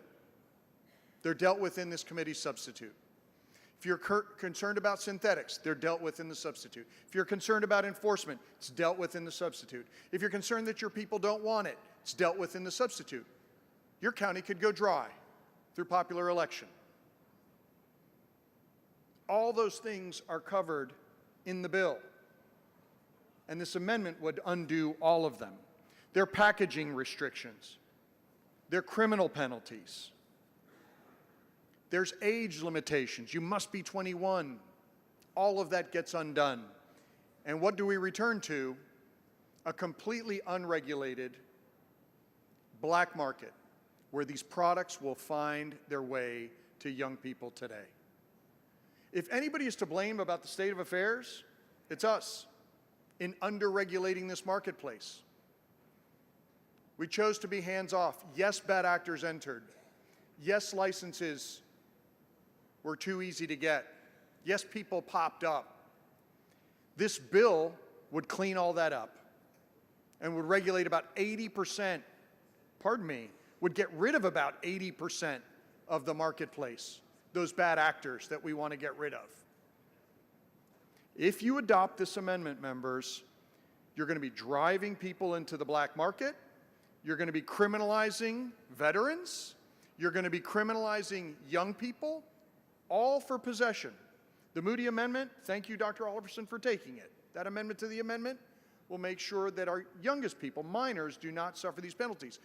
S17: They're dealt with in this committee substitute. If you're concerned about synthetics, they're dealt with in the substitute. If you're concerned about enforcement, it's dealt with in the substitute. If you're concerned that your people don't want it, it's dealt with in the substitute. Your county could go dry through popular election. All those things are covered in the bill. And this amendment would undo all of them. Their packaging restrictions, their criminal penalties. There's age limitations. You must be 21. All of that gets undone. And what do we return to? A completely unregulated black market where these products will find their way to young people today. If anybody is to blame about the state of affairs, it's us in under-regulating this marketplace. We chose to be hands-off. Yes, bad actors entered. Yes, licenses were too easy to get. Yes, people popped up. This bill would clean all that up and would regulate about 80%, would get rid of about 80% of the marketplace, those bad actors that we want to get rid of. If you adopt this amendment, members, you're going to be driving people into the black market. You're going to be criminalizing veterans. You're going to be criminalizing young people, all for possession. The Moody Amendment, thank you, Dr. Oliverson, for taking it. That amendment to the amendment will make sure that our youngest people, minors, do not suffer these penalties.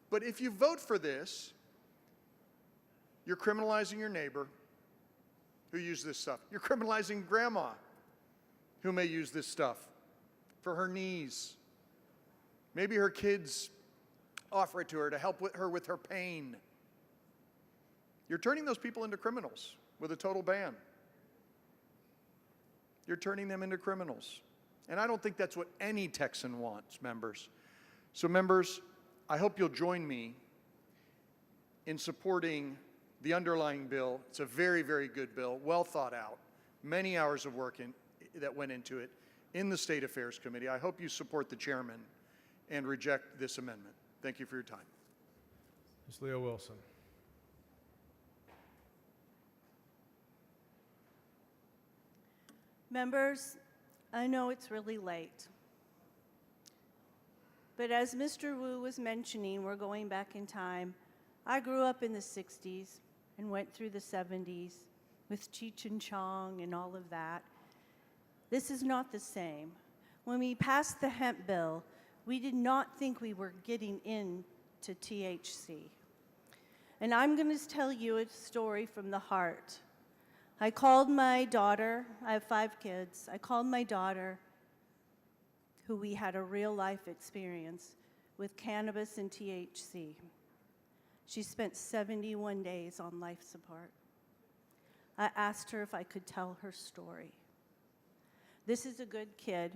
S17: But if you vote for this, you're criminalizing your neighbor who used this stuff. You're criminalizing grandma who may use this stuff for her knees. Maybe her kids offer it to her to help her with her pain. You're turning those people into criminals with a total ban. You're turning them into criminals. And I don't think that's what any Texan wants, members. So members, I hope you'll join me in supporting the underlying bill. It's a very, very good bill, well thought out, many hours of work that went into it in the State Affairs Committee. I hope you support the chairman and reject this amendment. Thank you for your time.
S2: Ms. Leo Wilson.
S18: Members, I know it's really late, but as Mr. Wu was mentioning, we're going back in time. I grew up in the 60s and went through the 70s with Cheech and Chong and all of that. This is not the same. When we passed the hemp bill, we did not think we were getting into THC. And I'm going to tell you a story from the heart. I called my daughter, I have 5 kids. I called my daughter, who we had a real life experience with cannabis and THC. She spent 71 days on life support. I asked her if I could tell her story. This is a good kid.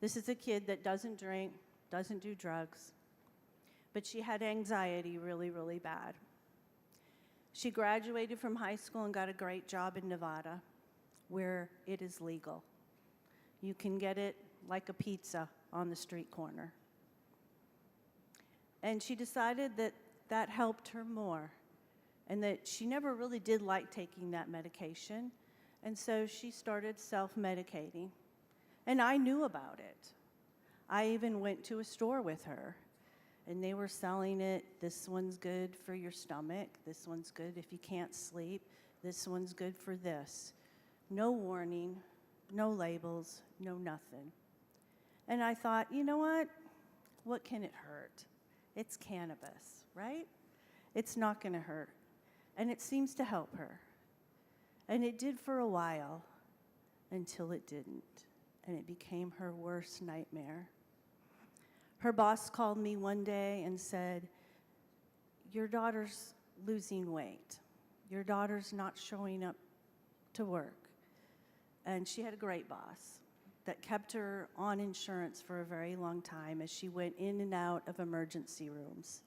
S18: This is a kid that doesn't drink, doesn't do drugs, but she had anxiety really, really bad. She graduated from high school and got a great job in Nevada, where it is legal. You can get it like a pizza on the street corner. And she decided that that helped her more, and that she never really did like taking that medication, and so she started self-medicating. And I knew about it. I even went to a store with her, and they were selling it. This one's good for your stomach. This one's good if you can't sleep. This one's good for this. No warning, no labels, no nothing. And I thought, you know what? What can it hurt? It's cannabis, right? It's not going to hurt. And it seems to help her. And it did for a while, until it didn't. And it became her worst nightmare. Her boss called me one day and said, your daughter's losing weight. Your daughter's not showing up to work. And she had a great boss that kept her on insurance for a very long time as she went in and out of emergency rooms.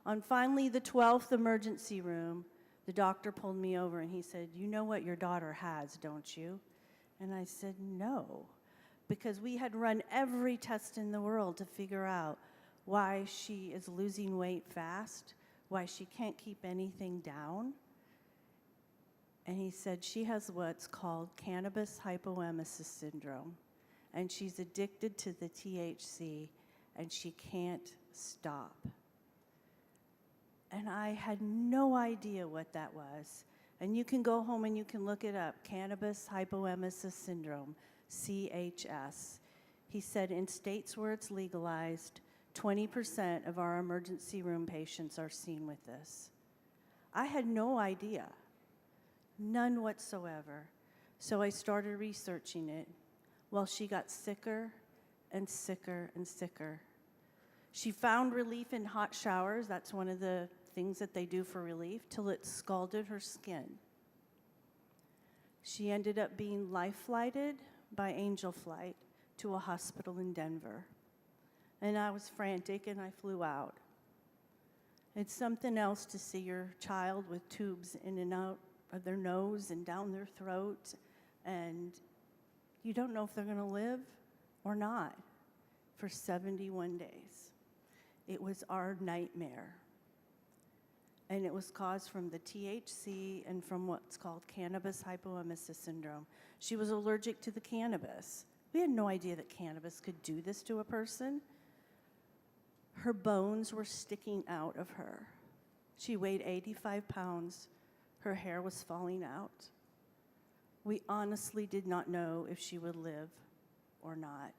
S18: On finally the 12th emergency room, the doctor pulled me over and he said, you know what your daughter has, don't you? And I said, no, because we had run every test in the world to figure out why she is losing weight fast, why she can't keep anything down. And he said she has what's called cannabis hypoemesis syndrome, and she's addicted to the THC, and she can't stop. And I had no idea what that was. And you can go home and you can look it up, cannabis hypoemesis syndrome, CHS. He said in states where it's legalized, 20% of our emergency room patients are seen with this. I had no idea. None whatsoever. So I started researching it. Well, she got sicker and sicker and sicker. She found relief in hot showers. That's one of the things that they do for relief, till it scalded her skin. She ended up being life-flighted by Angel Flight to a hospital in Denver. And I was frantic and I flew out. It's something else to see your child with tubes in and out of their nose and down their throat, and you don't know if they're going to live or not for 71 days. It was our nightmare. And it was caused from the THC and from what's called cannabis hypoemesis syndrome. She was allergic to the cannabis. We had no idea that cannabis could do this to a person. Her bones were sticking out of her. She weighed 85 pounds. Her hair was falling out. We honestly did not know if she would live or not.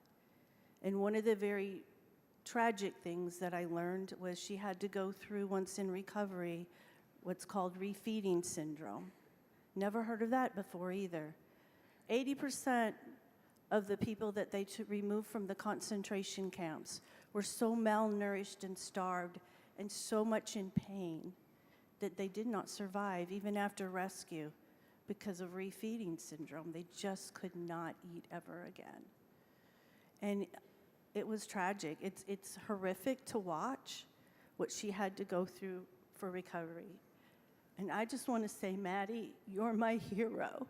S18: And one of the very tragic things that I learned was she had to go through, once in recovery, what's called refeeding syndrome. Never heard of that before either. 80% of the people that they removed from the concentration camps were so malnourished and starved and so much in pain that they did not survive even after rescue because of refeeding syndrome. They just could not eat ever again. And it was tragic. It's horrific to watch what she had to go through for recovery. And I just want to say, Maddie, you're my hero.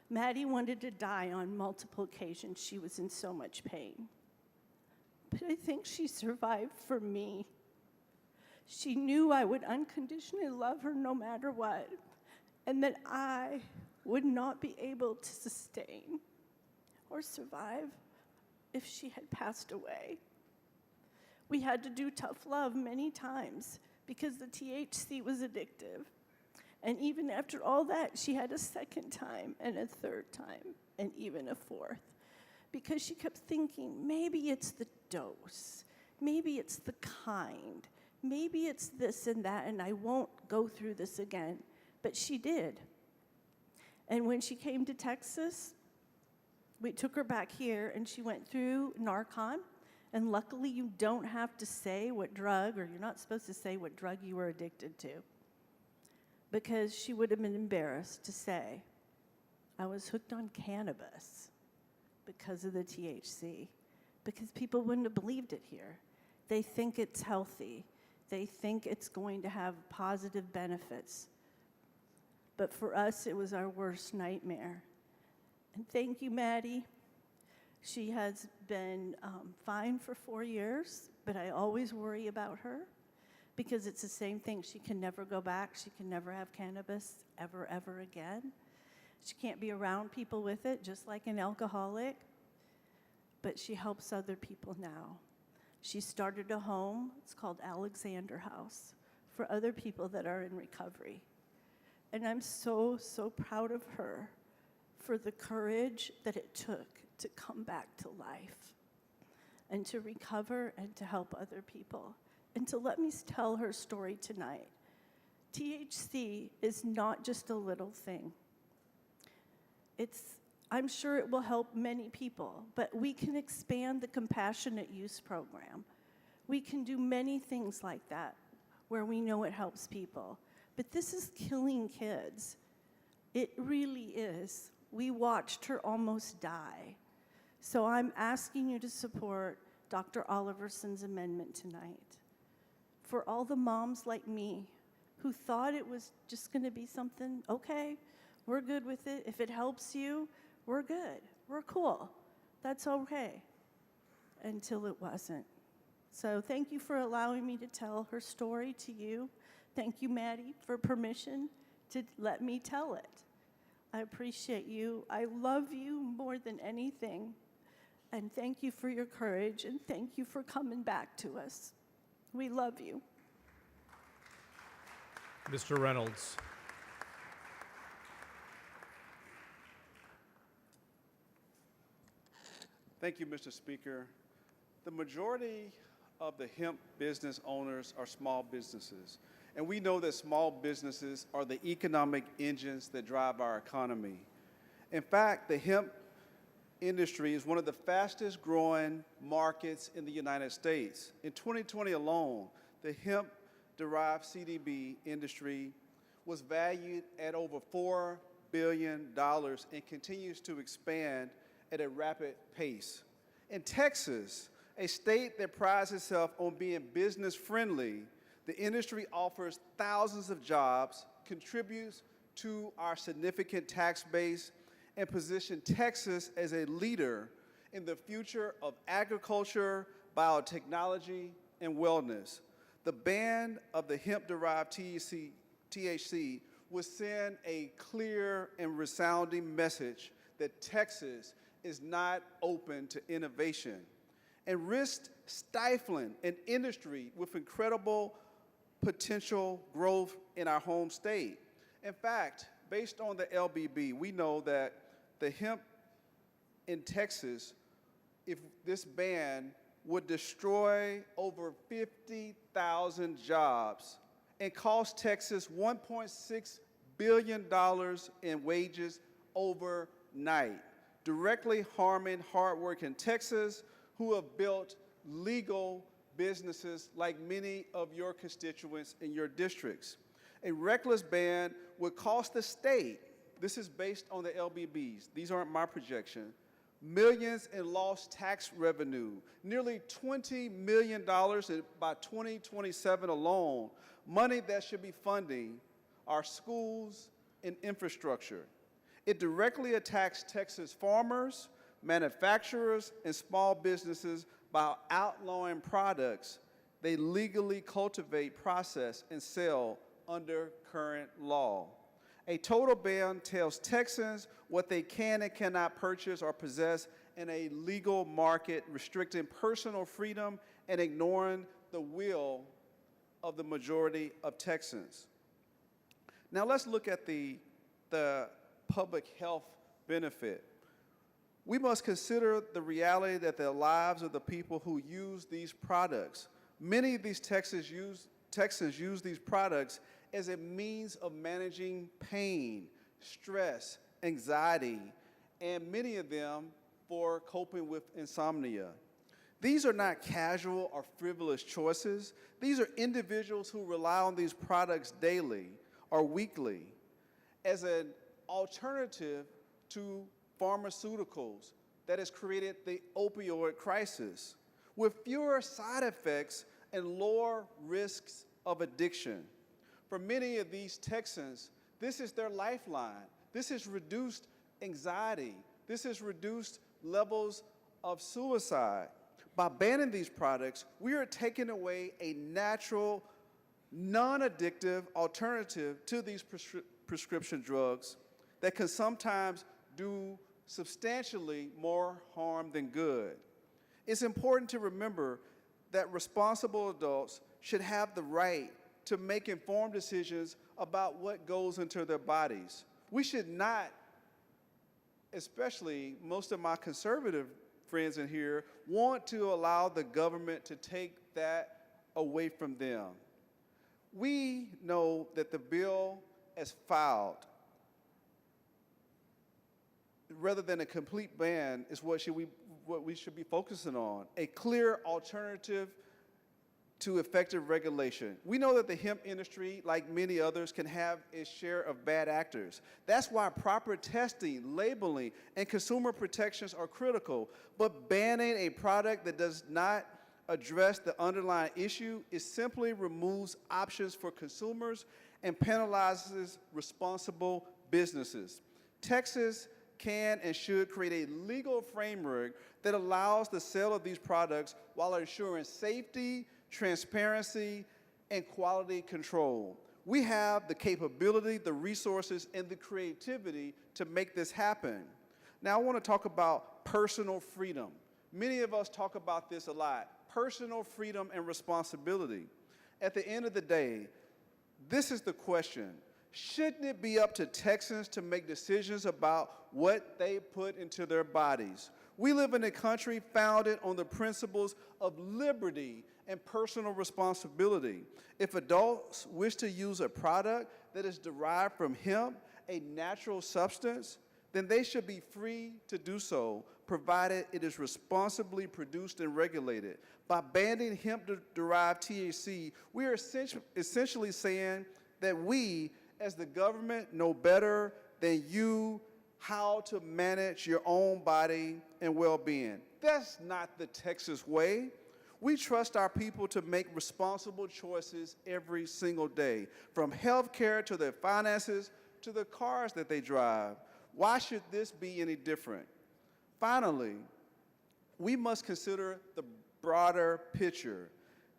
S18: Maddie wanted to die on multiple occasions. She was in so much pain. But I think she survived for me. She knew I would unconditionally love her no matter what, and that I would not be able to sustain or survive if she had passed away. We had to do tough love many times because the THC was addictive. And even after all that, she had a second time and a third time and even a fourth, because she kept thinking, maybe it's the dose, maybe it's the kind, maybe it's this and that, and I won't go through this again. But she did. And when she came to Texas, we took her back here, and she went through Narcan. And luckily, you don't have to say what drug, or you're not supposed to say what drug you were addicted to, because she would have been embarrassed to say, I was hooked on cannabis. because of the THC, because people wouldn't have believed it here. They think it's healthy. They think it's going to have positive benefits. But for us, it was our worst nightmare. And thank you, Maddie. She has been fine for 4 years, but I always worry about her because it's the same thing. She can never go back. She can never have cannabis ever, ever again. She can't be around people with it, just like an alcoholic, but she helps other people now. She started a home, it's called Alexander House, for other people that are in recovery. And I'm so, so proud of her for the courage that it took to come back to life and to recover and to help other people. And to let me tell her story tonight. THC is not just a little thing. I'm sure it will help many people, but we can expand the compassionate use program. We can do many things like that where we know it helps people. But this is killing kids. It really is. We watched her almost die. So I'm asking you to support Dr. Oliverson's amendment tonight. For all the moms like me who thought it was just going to be something, okay, we're good with it. If it helps you, we're good. We're cool. That's okay. Until it wasn't. So thank you for allowing me to tell her story to you. Thank you, Maddie, for permission to let me tell it. I appreciate you. I love you more than anything. And thank you for your courage, and thank you for coming back to us. We love you.
S2: Mr. Reynolds.
S4: Thank you, Mr. Speaker. The majority of the hemp business owners are small businesses. And we know that small businesses are the economic engines that drive our economy. In fact, the hemp industry is one of the fastest growing markets in the United States. In 2020 alone, the hemp-derived CBD industry was valued at over $4 billion and continues to expand at a rapid pace. In Texas, a state that prides itself on being business-friendly, the industry offers thousands of jobs, contributes to our significant tax base, and positions Texas as a leader in the future of agriculture, biotechnology, and wellness. The ban of the hemp-derived THC would send a clear and resounding message that Texas is not open to innovation and risks stifling an industry with incredible potential growth in our home state. In fact, based on the LBB, we know that the hemp in Texas, if this ban would destroy over 50,000 jobs and cost Texas $1.6 billion in wages overnight, directly harming hardworking Texans who have built legal businesses like many of your constituents in your districts. A reckless ban would cost the state, this is based on the LBBs, these aren't my projections, millions in lost tax revenue, nearly $20 million by 2027 alone, money that should be funding our schools and infrastructure. It directly attacks Texas farmers, manufacturers, and small businesses by outlawing products they legally cultivate, process, and sell under current law. A total ban tells Texans what they can and cannot purchase or possess in a legal market, restricting personal freedom and ignoring the will of the majority of Texans. Now let's look at the public health benefit. We must consider the reality that the lives of the people who use these products. Many of these Texans use these products as a means of managing pain, stress, anxiety, and many of them for coping with insomnia. These are not casual or frivolous choices. These are individuals who rely on these products daily or weekly as an alternative to pharmaceuticals, that has created the opioid crisis, with fewer side effects and lower risks of addiction. For many of these Texans, this is their lifeline. This has reduced anxiety. This has reduced levels of suicide. By banning these products, we are taking away a natural, non-addictive alternative to these prescription drugs that can sometimes do substantially more harm than good. It's important to remember that responsible adults should have the right to make informed decisions about what goes into their bodies. We should not, especially most of my conservative friends in here, want to allow the government to take that away from them. We know that the bill as filed, rather than a complete ban, is what we should be focusing on, a clear alternative to effective regulation. We know that the hemp industry, like many others, can have its share of bad actors. That's why proper testing, labeling, and consumer protections are critical. But banning a product that does not address the underlying issue, it simply removes options for consumers and penalizes responsible businesses. Texas can and should create a legal framework that allows the sale of these products while ensuring safety, transparency, and quality control. We have the capability, the resources, and the creativity to make this happen. Now, I want to talk about personal freedom. Many of us talk about this a lot. Personal freedom and responsibility. At the end of the day, this is the question. Shouldn't it be up to Texans to make decisions about what they put into their bodies? We live in a country founded on the principles of liberty and personal responsibility. If adults wish to use a product that is derived from hemp, a natural substance, then they should be free to do so, provided it is responsibly produced and regulated. By banning hemp-derived THC, we are essentially saying that we, as the government, know better than you how to manage your own body and well-being. That's not the Texas way. We trust our people to make responsible choices every single day, from health care to their finances to the cars that they drive. Why should this be any different? Finally, we must consider the broader picture.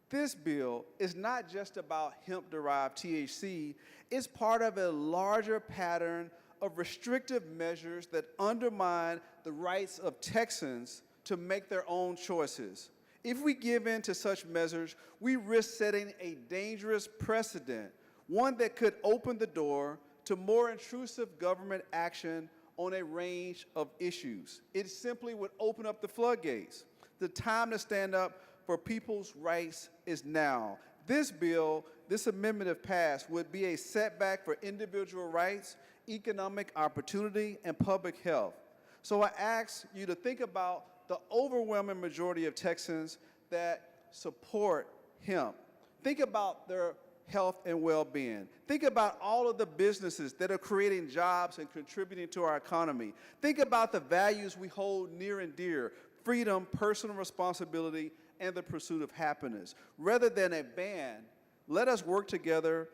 S4: This bill is not just about hemp-derived THC, it's part of a larger pattern of restrictive measures that undermine the rights of Texans to make their own choices. If we give in to such measures, we risk setting a dangerous precedent, one that could open the door to more intrusive government action on a range of issues. It simply would open up the floodgates. The time to stand up for people's rights is now. This bill, this amendment if passed, would be a setback for individual rights, economic opportunity, and public health. So I ask you to think about the overwhelming majority of Texans that support hemp. Think about their health and well-being. Think about all of the businesses that are creating jobs and contributing to our economy. Think about the values we hold near and dear: freedom, personal responsibility, and the pursuit of happiness. Rather than a ban, let us work together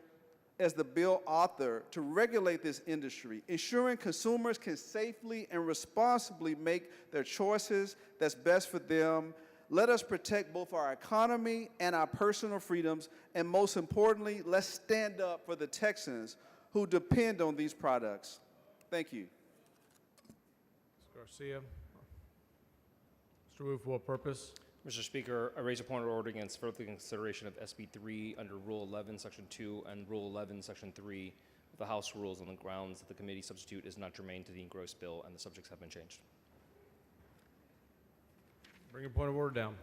S4: as the bill author to regulate this industry, ensuring consumers can safely and responsibly make their choices that's best for them. Let us protect both our economy and our personal freedoms, and most importantly, let's stand up for the Texans who depend on these products. Thank you.
S2: Mr. Garcia. Mr. Wu, for what purpose?
S6: Mr. Speaker, I raise a point of order against further consideration of SB3 under Rule 11, Section 2 and Rule 11, Section 3 of the House rules on the grounds that the committee substitute is not germane to the engrossed bill and the subjects have been changed.
S2: Bring your point of order down.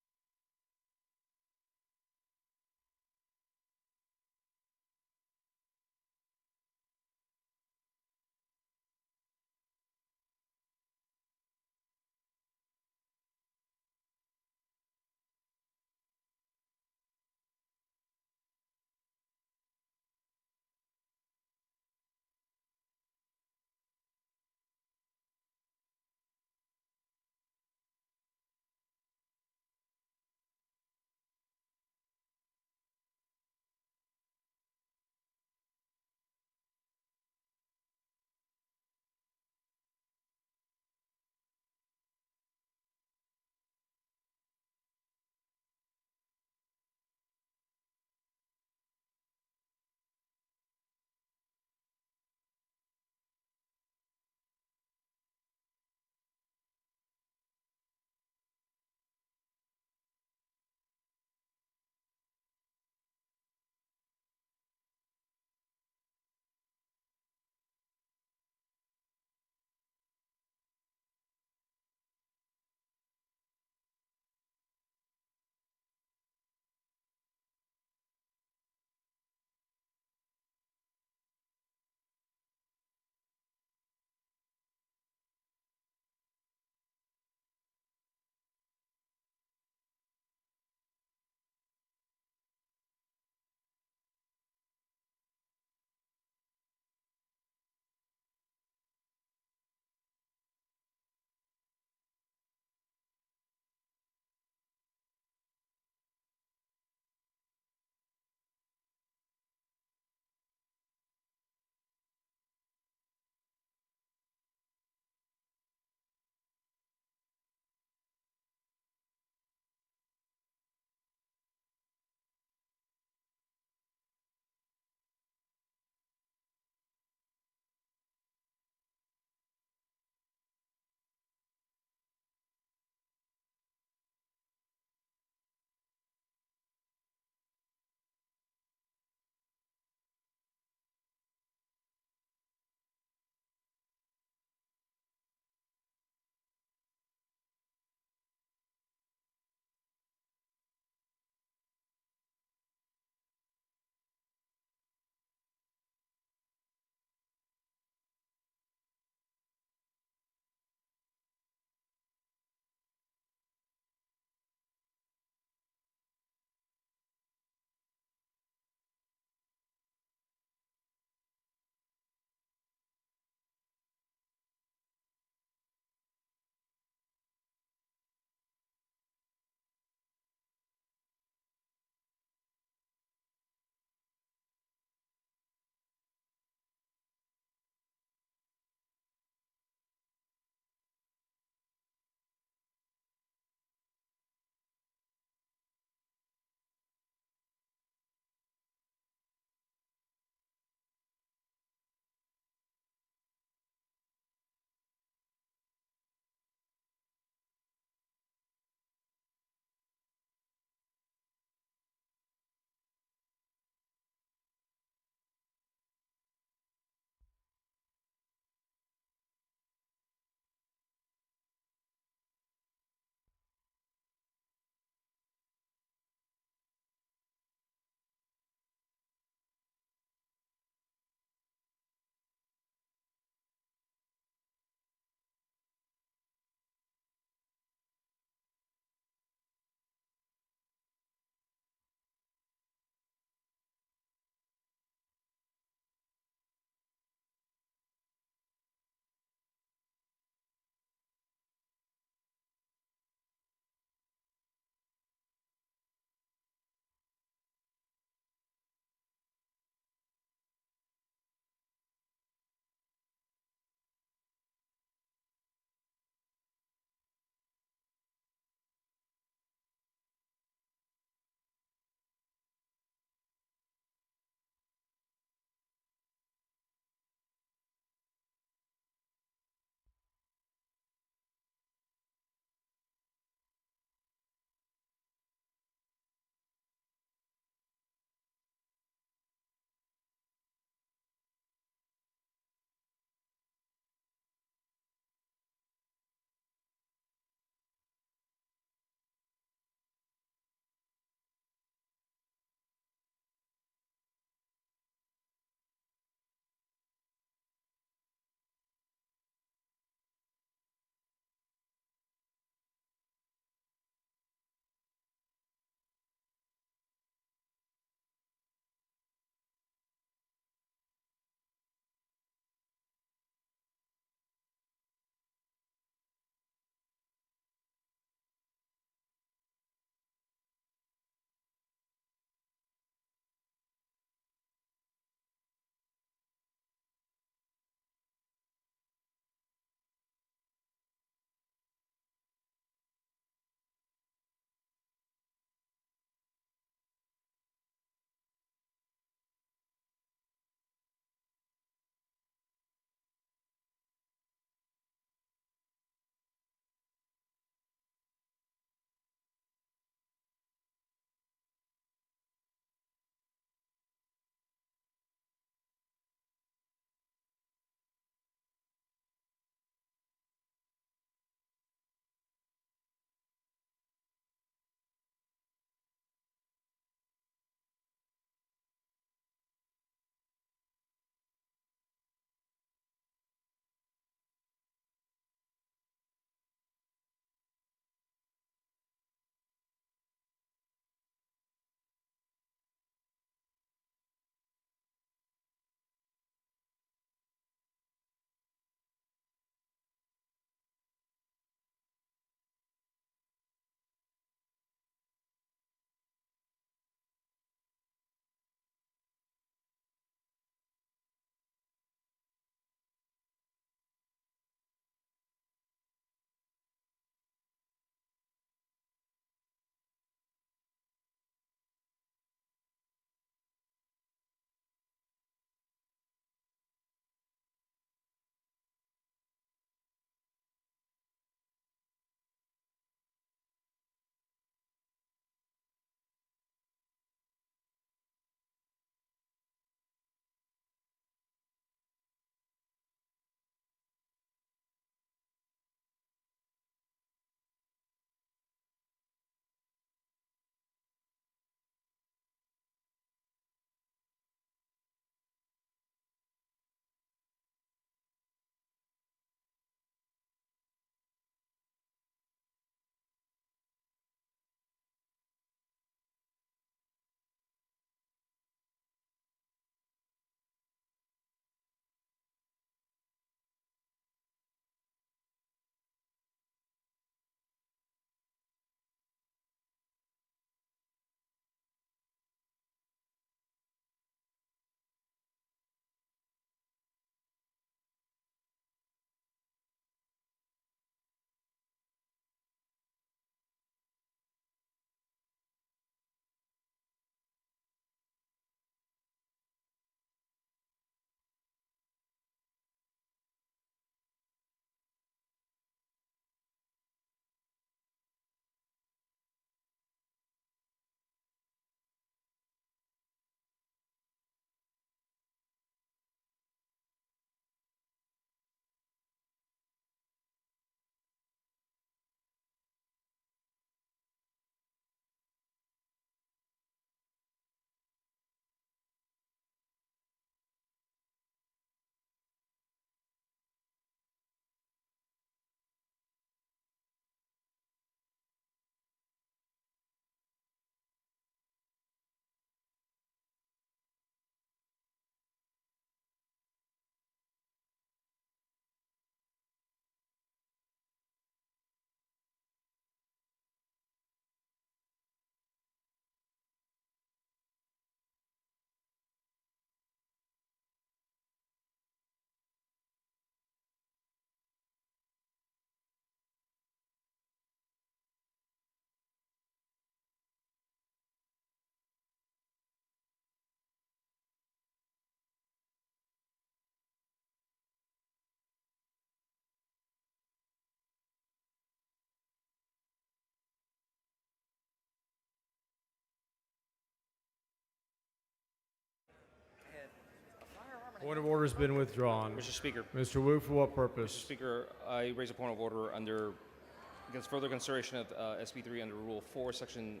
S2: Point of order has been withdrawn.
S6: Mr. Speaker.
S2: Mr. Wu, for what purpose?
S6: Mr. Speaker, I raise a point of order against further consideration of SB3 under Rule 4, Section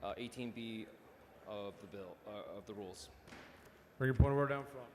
S6: 18B of the bill, of the rules.
S2: Bring your point of order down front.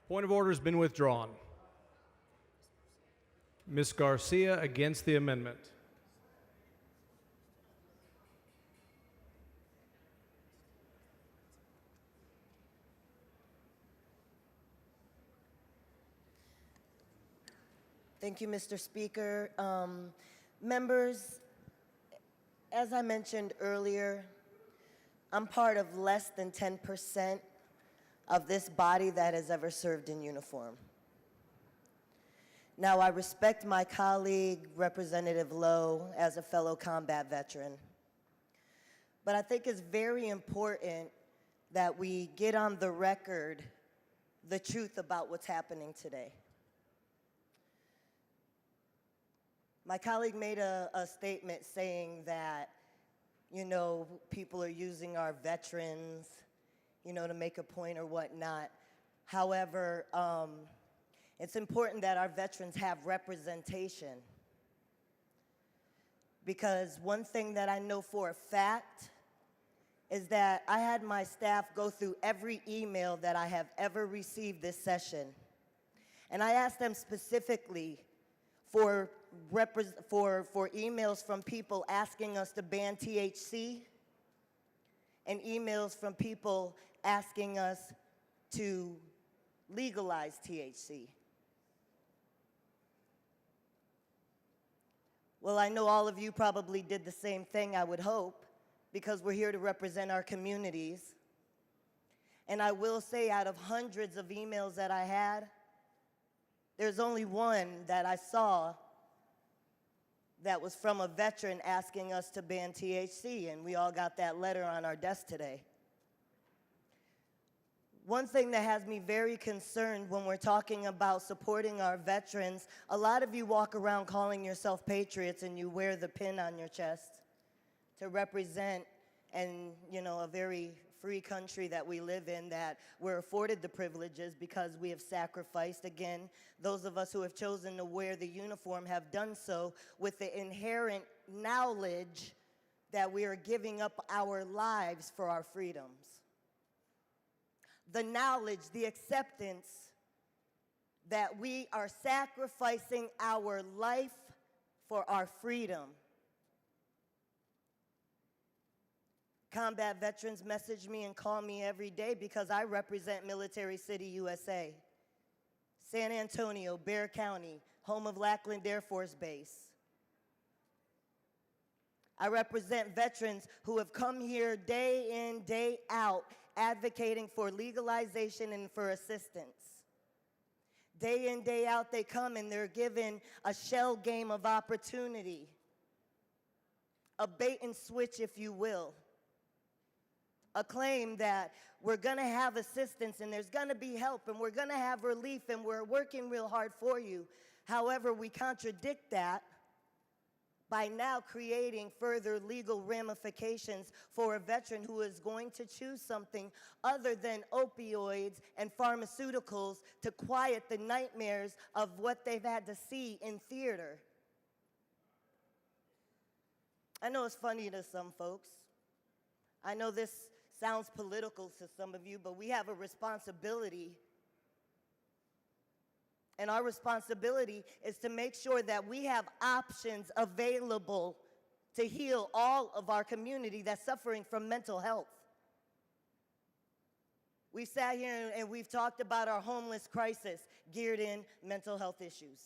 S2: Point of order has been withdrawn. Ms. Garcia against the amendment.
S10: Thank you, Mr. Speaker. Members, as I mentioned earlier, I'm part of less than 10% of this body that has ever served in uniform. Now, I respect my colleague, Representative Lowe, as a fellow combat veteran. But I think it's very important that we get on the record the truth about what's happening today. My colleague made a statement saying that, you know, people are using our veterans, you know, to make a point or whatnot. However, it's important that our veterans have representation. Because one thing that I know for a fact is that I had my staff go through every email that I have ever received this session. And I asked them specifically for emails from people asking us to ban THC and emails from people asking us to legalize THC. Well, I know all of you probably did the same thing, I would hope, because we're here to represent our communities. And I will say, out of hundreds of emails that I had, there's only one that I saw that was from a veteran asking us to ban THC, and we all got that letter on our desk today. One thing that has me very concerned when we're talking about supporting our veterans, a lot of you walk around calling yourself patriots and you wear the pin on your chest to represent a very free country that we live in, that we're afforded the privileges because we have sacrificed. Again, those of us who have chosen to wear the uniform have done so with the inherent knowledge that we are giving up our lives for our freedoms. The knowledge, the acceptance that we are sacrificing our life for our freedom. Combat veterans message me and call me every day because I represent Military City, USA, San Antonio, Bexar County, home of Lackland Air Force Base. I represent veterans who have come here day in, day out, advocating for legalization and for assistance. Day in, day out, they come and they're given a shell game of opportunity, a bait and switch, if you will. A claim that we're going to have assistance and there's going to be help and we're going to have relief and we're working real hard for you. However, we contradict that by now creating further legal ramifications for a veteran who is going to choose something other than opioids and pharmaceuticals to quiet the nightmares of what they've had to see in theater. I know it's funny to some folks. I know this sounds political to some of you, but we have a responsibility. And our responsibility is to make sure that we have options available to heal all of our community that's suffering from mental health. We sat here and we've talked about our homeless crisis geared in mental health issues.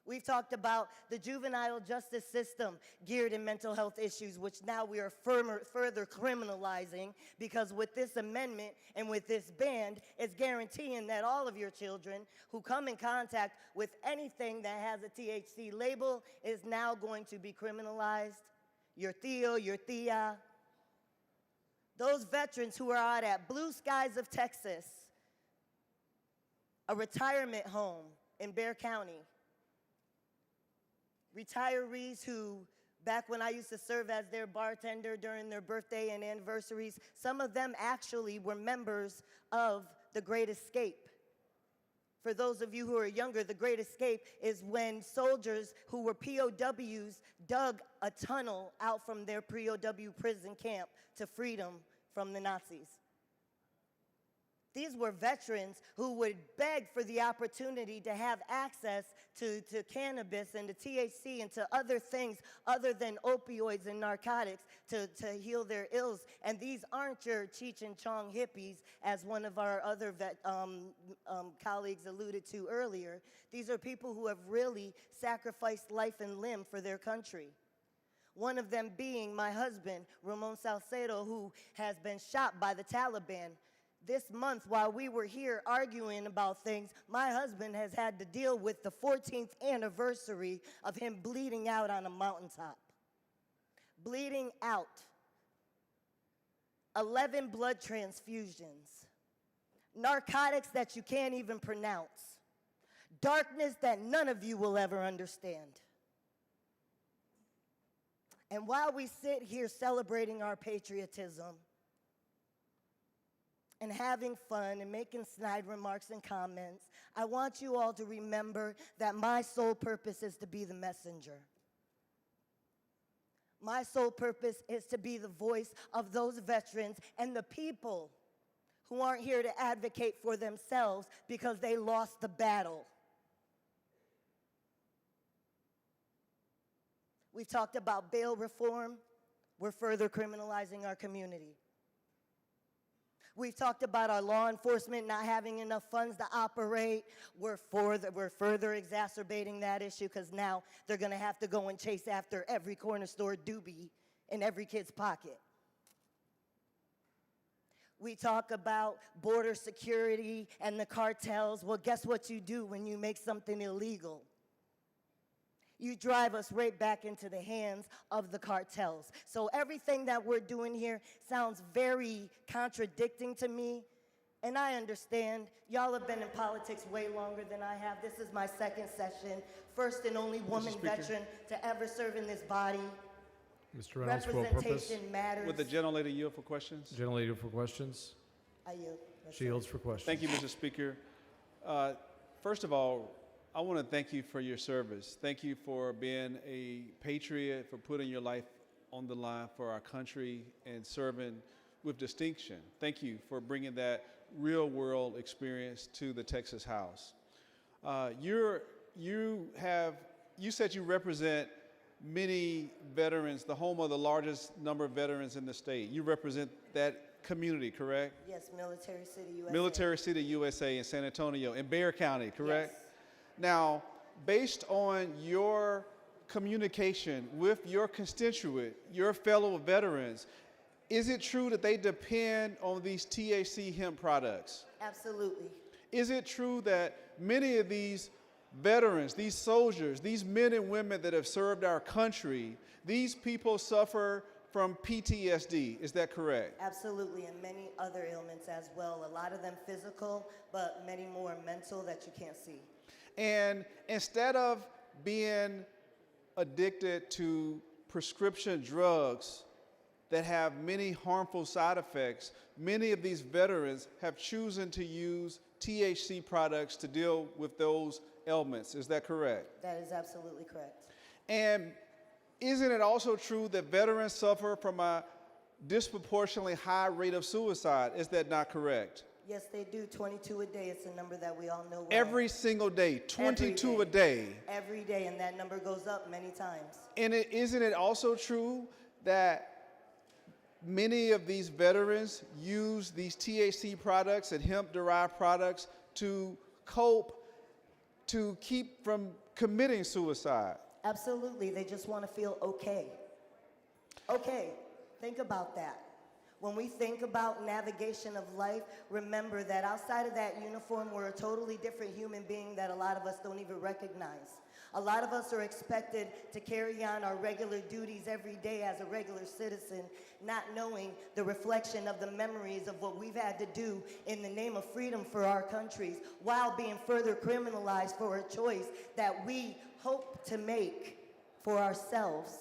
S10: We've talked about the juvenile justice system geared in mental health issues, which now we are further criminalizing, because with this amendment and with this ban, it's guaranteeing that all of your children who come in contact with anything that has a THC label is now going to be criminalized. Your tío, your tía. Those veterans who are out at Blue Skies of Texas, a retirement home in Bexar County, retirees who, back when I used to serve as their bartender during their birthday and anniversaries, some of them actually were members of the Great Escape. For those of you who are younger, the Great Escape is when soldiers who were POWs dug a tunnel out from their POW prison camp to freedom from the Nazis. These were veterans who would beg for the opportunity to have access to cannabis and to THC and to other things other than opioids and narcotics to heal their ills. And these aren't your Cheech and Chong hippies, as one of our other colleagues alluded to earlier. These are people who have really sacrificed life and limb for their country. One of them being my husband, Ramon Salcedo, who has been shot by the Taliban. This month, while we were here arguing about things, my husband has had to deal with the 14th anniversary of him bleeding out on a mountaintop. Bleeding out. 11 blood transfusions. Narcotics that you can't even pronounce. Darkness that none of you will ever understand. And while we sit here celebrating our patriotism, and having fun and making snide remarks and comments, I want you all to remember that my sole purpose is to be the messenger. My sole purpose is to be the voice of those veterans and the people who aren't here to advocate for themselves because they lost the battle. We've talked about bail reform. We're further criminalizing our community. We've talked about our law enforcement not having enough funds to operate. We're further exacerbating that issue because now they're going to have to go and chase after every corner store doobie in every kid's pocket. We talk about border security and the cartels. Well, guess what you do when you make something illegal? You drive us right back into the hands of the cartels. So everything that we're doing here sounds very contradicting to me. And I understand. Y'all have been in politics way longer than I have. This is my second session. First and only woman veteran to ever serve in this body.
S2: Mr. Reynolds, for what purpose?
S10: Representation matters.
S4: Would the gentlelady yield for questions?
S2: Gentlelady for questions.
S10: I yield.
S2: She yields for questions.
S4: Thank you, Mr. Speaker. First of all, I want to thank you for your service. Thank you for being a patriot, for putting your life on the line for our country and serving with distinction. Thank you for bringing that real world experience to the Texas House. You said you represent many veterans, the home of the largest number of veterans in the state. You represent that community, correct?
S10: Yes, Military City, USA.
S4: Military City, USA in San Antonio, in Bexar County, correct?
S10: Yes.
S4: Now, based on your communication with your constituent, your fellow veterans, is it true that they depend on these THC hemp products?
S10: Absolutely.
S4: Is it true that many of these veterans, these soldiers, these men and women that have served our country, these people suffer from PTSD? Is that correct?
S10: Absolutely, and many other ailments as well. A lot of them physical, but many more mental that you can't see.
S4: And instead of being addicted to prescription drugs that have many harmful side effects, many of these veterans have chosen to use THC products to deal with those ailments. Is that correct?
S10: That is absolutely correct.
S4: And isn't it also true that veterans suffer from a disproportionately high rate of suicide? Is that not correct?
S10: Yes, they do. 22 a day. It's a number that we all know well.
S4: Every single day, 22 a day.
S10: Every day, and that number goes up many times.
S4: And isn't it also true that many of these veterans use these THC products and hemp-derived products to cope, to keep from committing suicide?
S10: Absolutely. They just want to feel okay. Okay. Think about that. When we think about navigation of life, remember that outside of that uniform, we're a totally different human being that a lot of us don't even recognize. A lot of us are expected to carry on our regular duties every day as a regular citizen, not knowing the reflection of the memories of what we've had to do in the name of freedom for our countries, while being further criminalized for a choice that we hope to make for ourselves.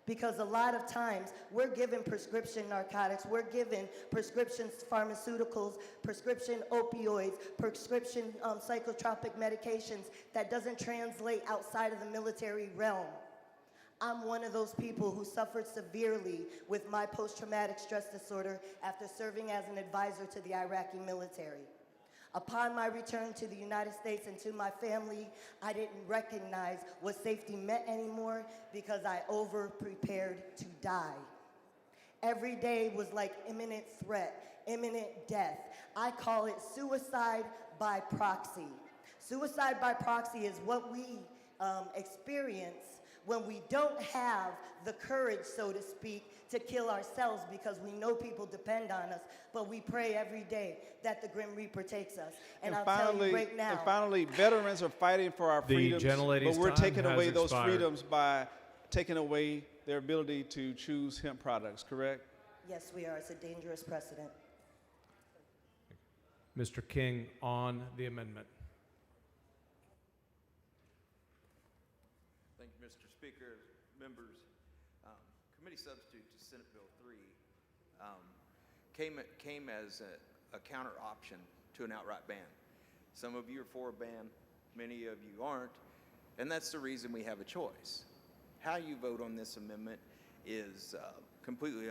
S10: Because a lot of times we're given prescription narcotics, we're given prescription pharmaceuticals, prescription opioids, prescription psychotropic medications that doesn't translate outside of the military realm. I'm one of those people who suffered severely with my post-traumatic stress disorder after serving as an advisor to the Iraqi military. Upon my return to the United States and to my family, I didn't recognize what safety meant anymore because I over-prepared to die. Every day was like imminent threat, imminent death. I call it suicide by proxy. Suicide by proxy is what we experience when we don't have the courage, so to speak, to kill ourselves because we know people depend on us, but we pray every day that the Grim Reaper takes us. And I'll tell you right now.
S4: And finally, veterans are fighting for our freedoms, but we're taking away those freedoms by taking away their ability to choose hemp products, correct?
S10: Yes, we are. It's a dangerous precedent.
S2: Mr. King on the amendment.
S3: Thank you, Mr. Speaker. Members, committee substitute to Senate Bill 3 came as a counter option to an outright ban. Some of you are for a ban, many of you aren't, and that's the reason we have a choice. How you vote on this amendment is completely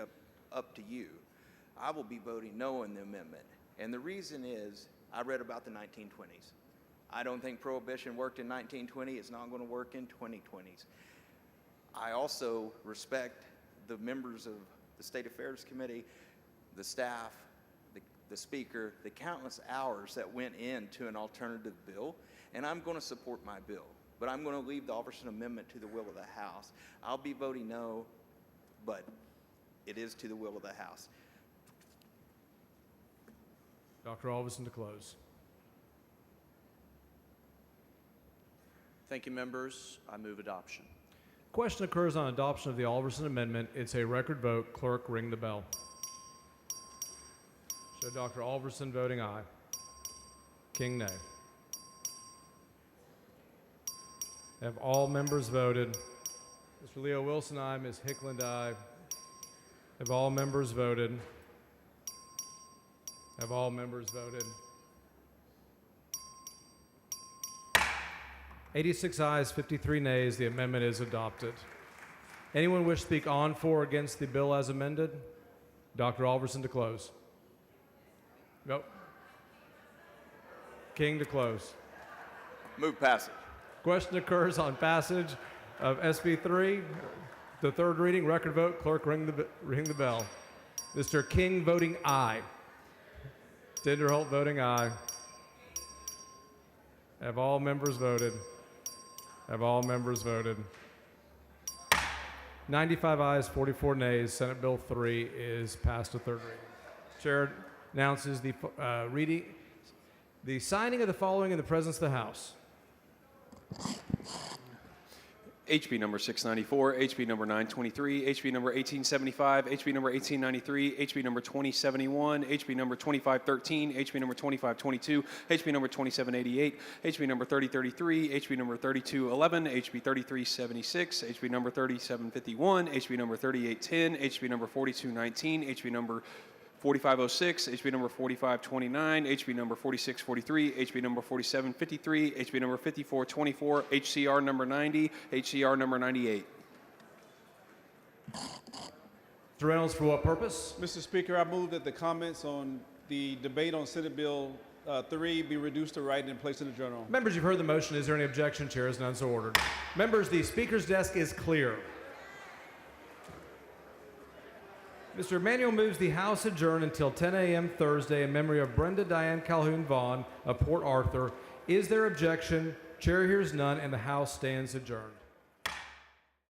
S3: up to you. I will be voting no on the amendment, and the reason is I read about the 1920s. I don't think prohibition worked in 1920. It's not going to work in 2020s. I also respect the members of the State Affairs Committee, the staff, the speaker, the countless hours that went into an alternative bill, and I'm going to support my bill. But I'm going to leave the Alverson Amendment to the will of the House. I'll be voting no, but it is to the will of the House.
S2: Dr. Alverson to close.
S7: Thank you, members. I move adoption.
S2: Question occurs on adoption of the Alverson Amendment. It's a record vote. Clerk, ring the bell. Show Dr. Alverson voting aye. King, nay. Have all members voted? Mr. Leo Wilson, aye. Ms. Hickland, aye. Have all members voted? Have all members voted? 86 ayes, 53 nays. The amendment is adopted. Anyone wish to speak on, for, or against the bill as amended? Dr. Alverson to close. Go. King to close.
S3: Move passage.
S2: Question occurs on passage of SB3, the third reading, record vote. Clerk, ring the bell. Mr. King voting aye. Dinderholt voting aye. Have all members voted? Have all members voted? 95 ayes, 44 nays. Senate Bill 3 is passed to third reading. Chair announces the signing of the following in the presence of the House.
S1: HB number 694, HB number 923, HB number 1875, HB number 1893, HB number 2071, HB number 2513, HB number 2522, HB number 2788, HB number 3033, HB number 3211, HB 3376, HB number 3751, HB number 3810, HB number 4219, HB number 4506, HB number 4529, HB number 4643, HB number 4753, HB number 5424, HCR number 90, HCR number 98.
S2: Mr. Reynolds, for what purpose?
S4: Mr. Speaker, I move that the comments on the debate on Senate Bill 3 be reduced to writing and placed in the journal.
S2: Members, you've heard the motion. Is there any objection? Chair is none, so ordered. Members, the Speaker's desk is clear. Mr. Emanuel moves the House adjourn until 10 a.m. Thursday in memory of Brenda Diane Calhoun Vaughn of Port Arthur. Is there objection? Chair hears none, and the House stands adjourned.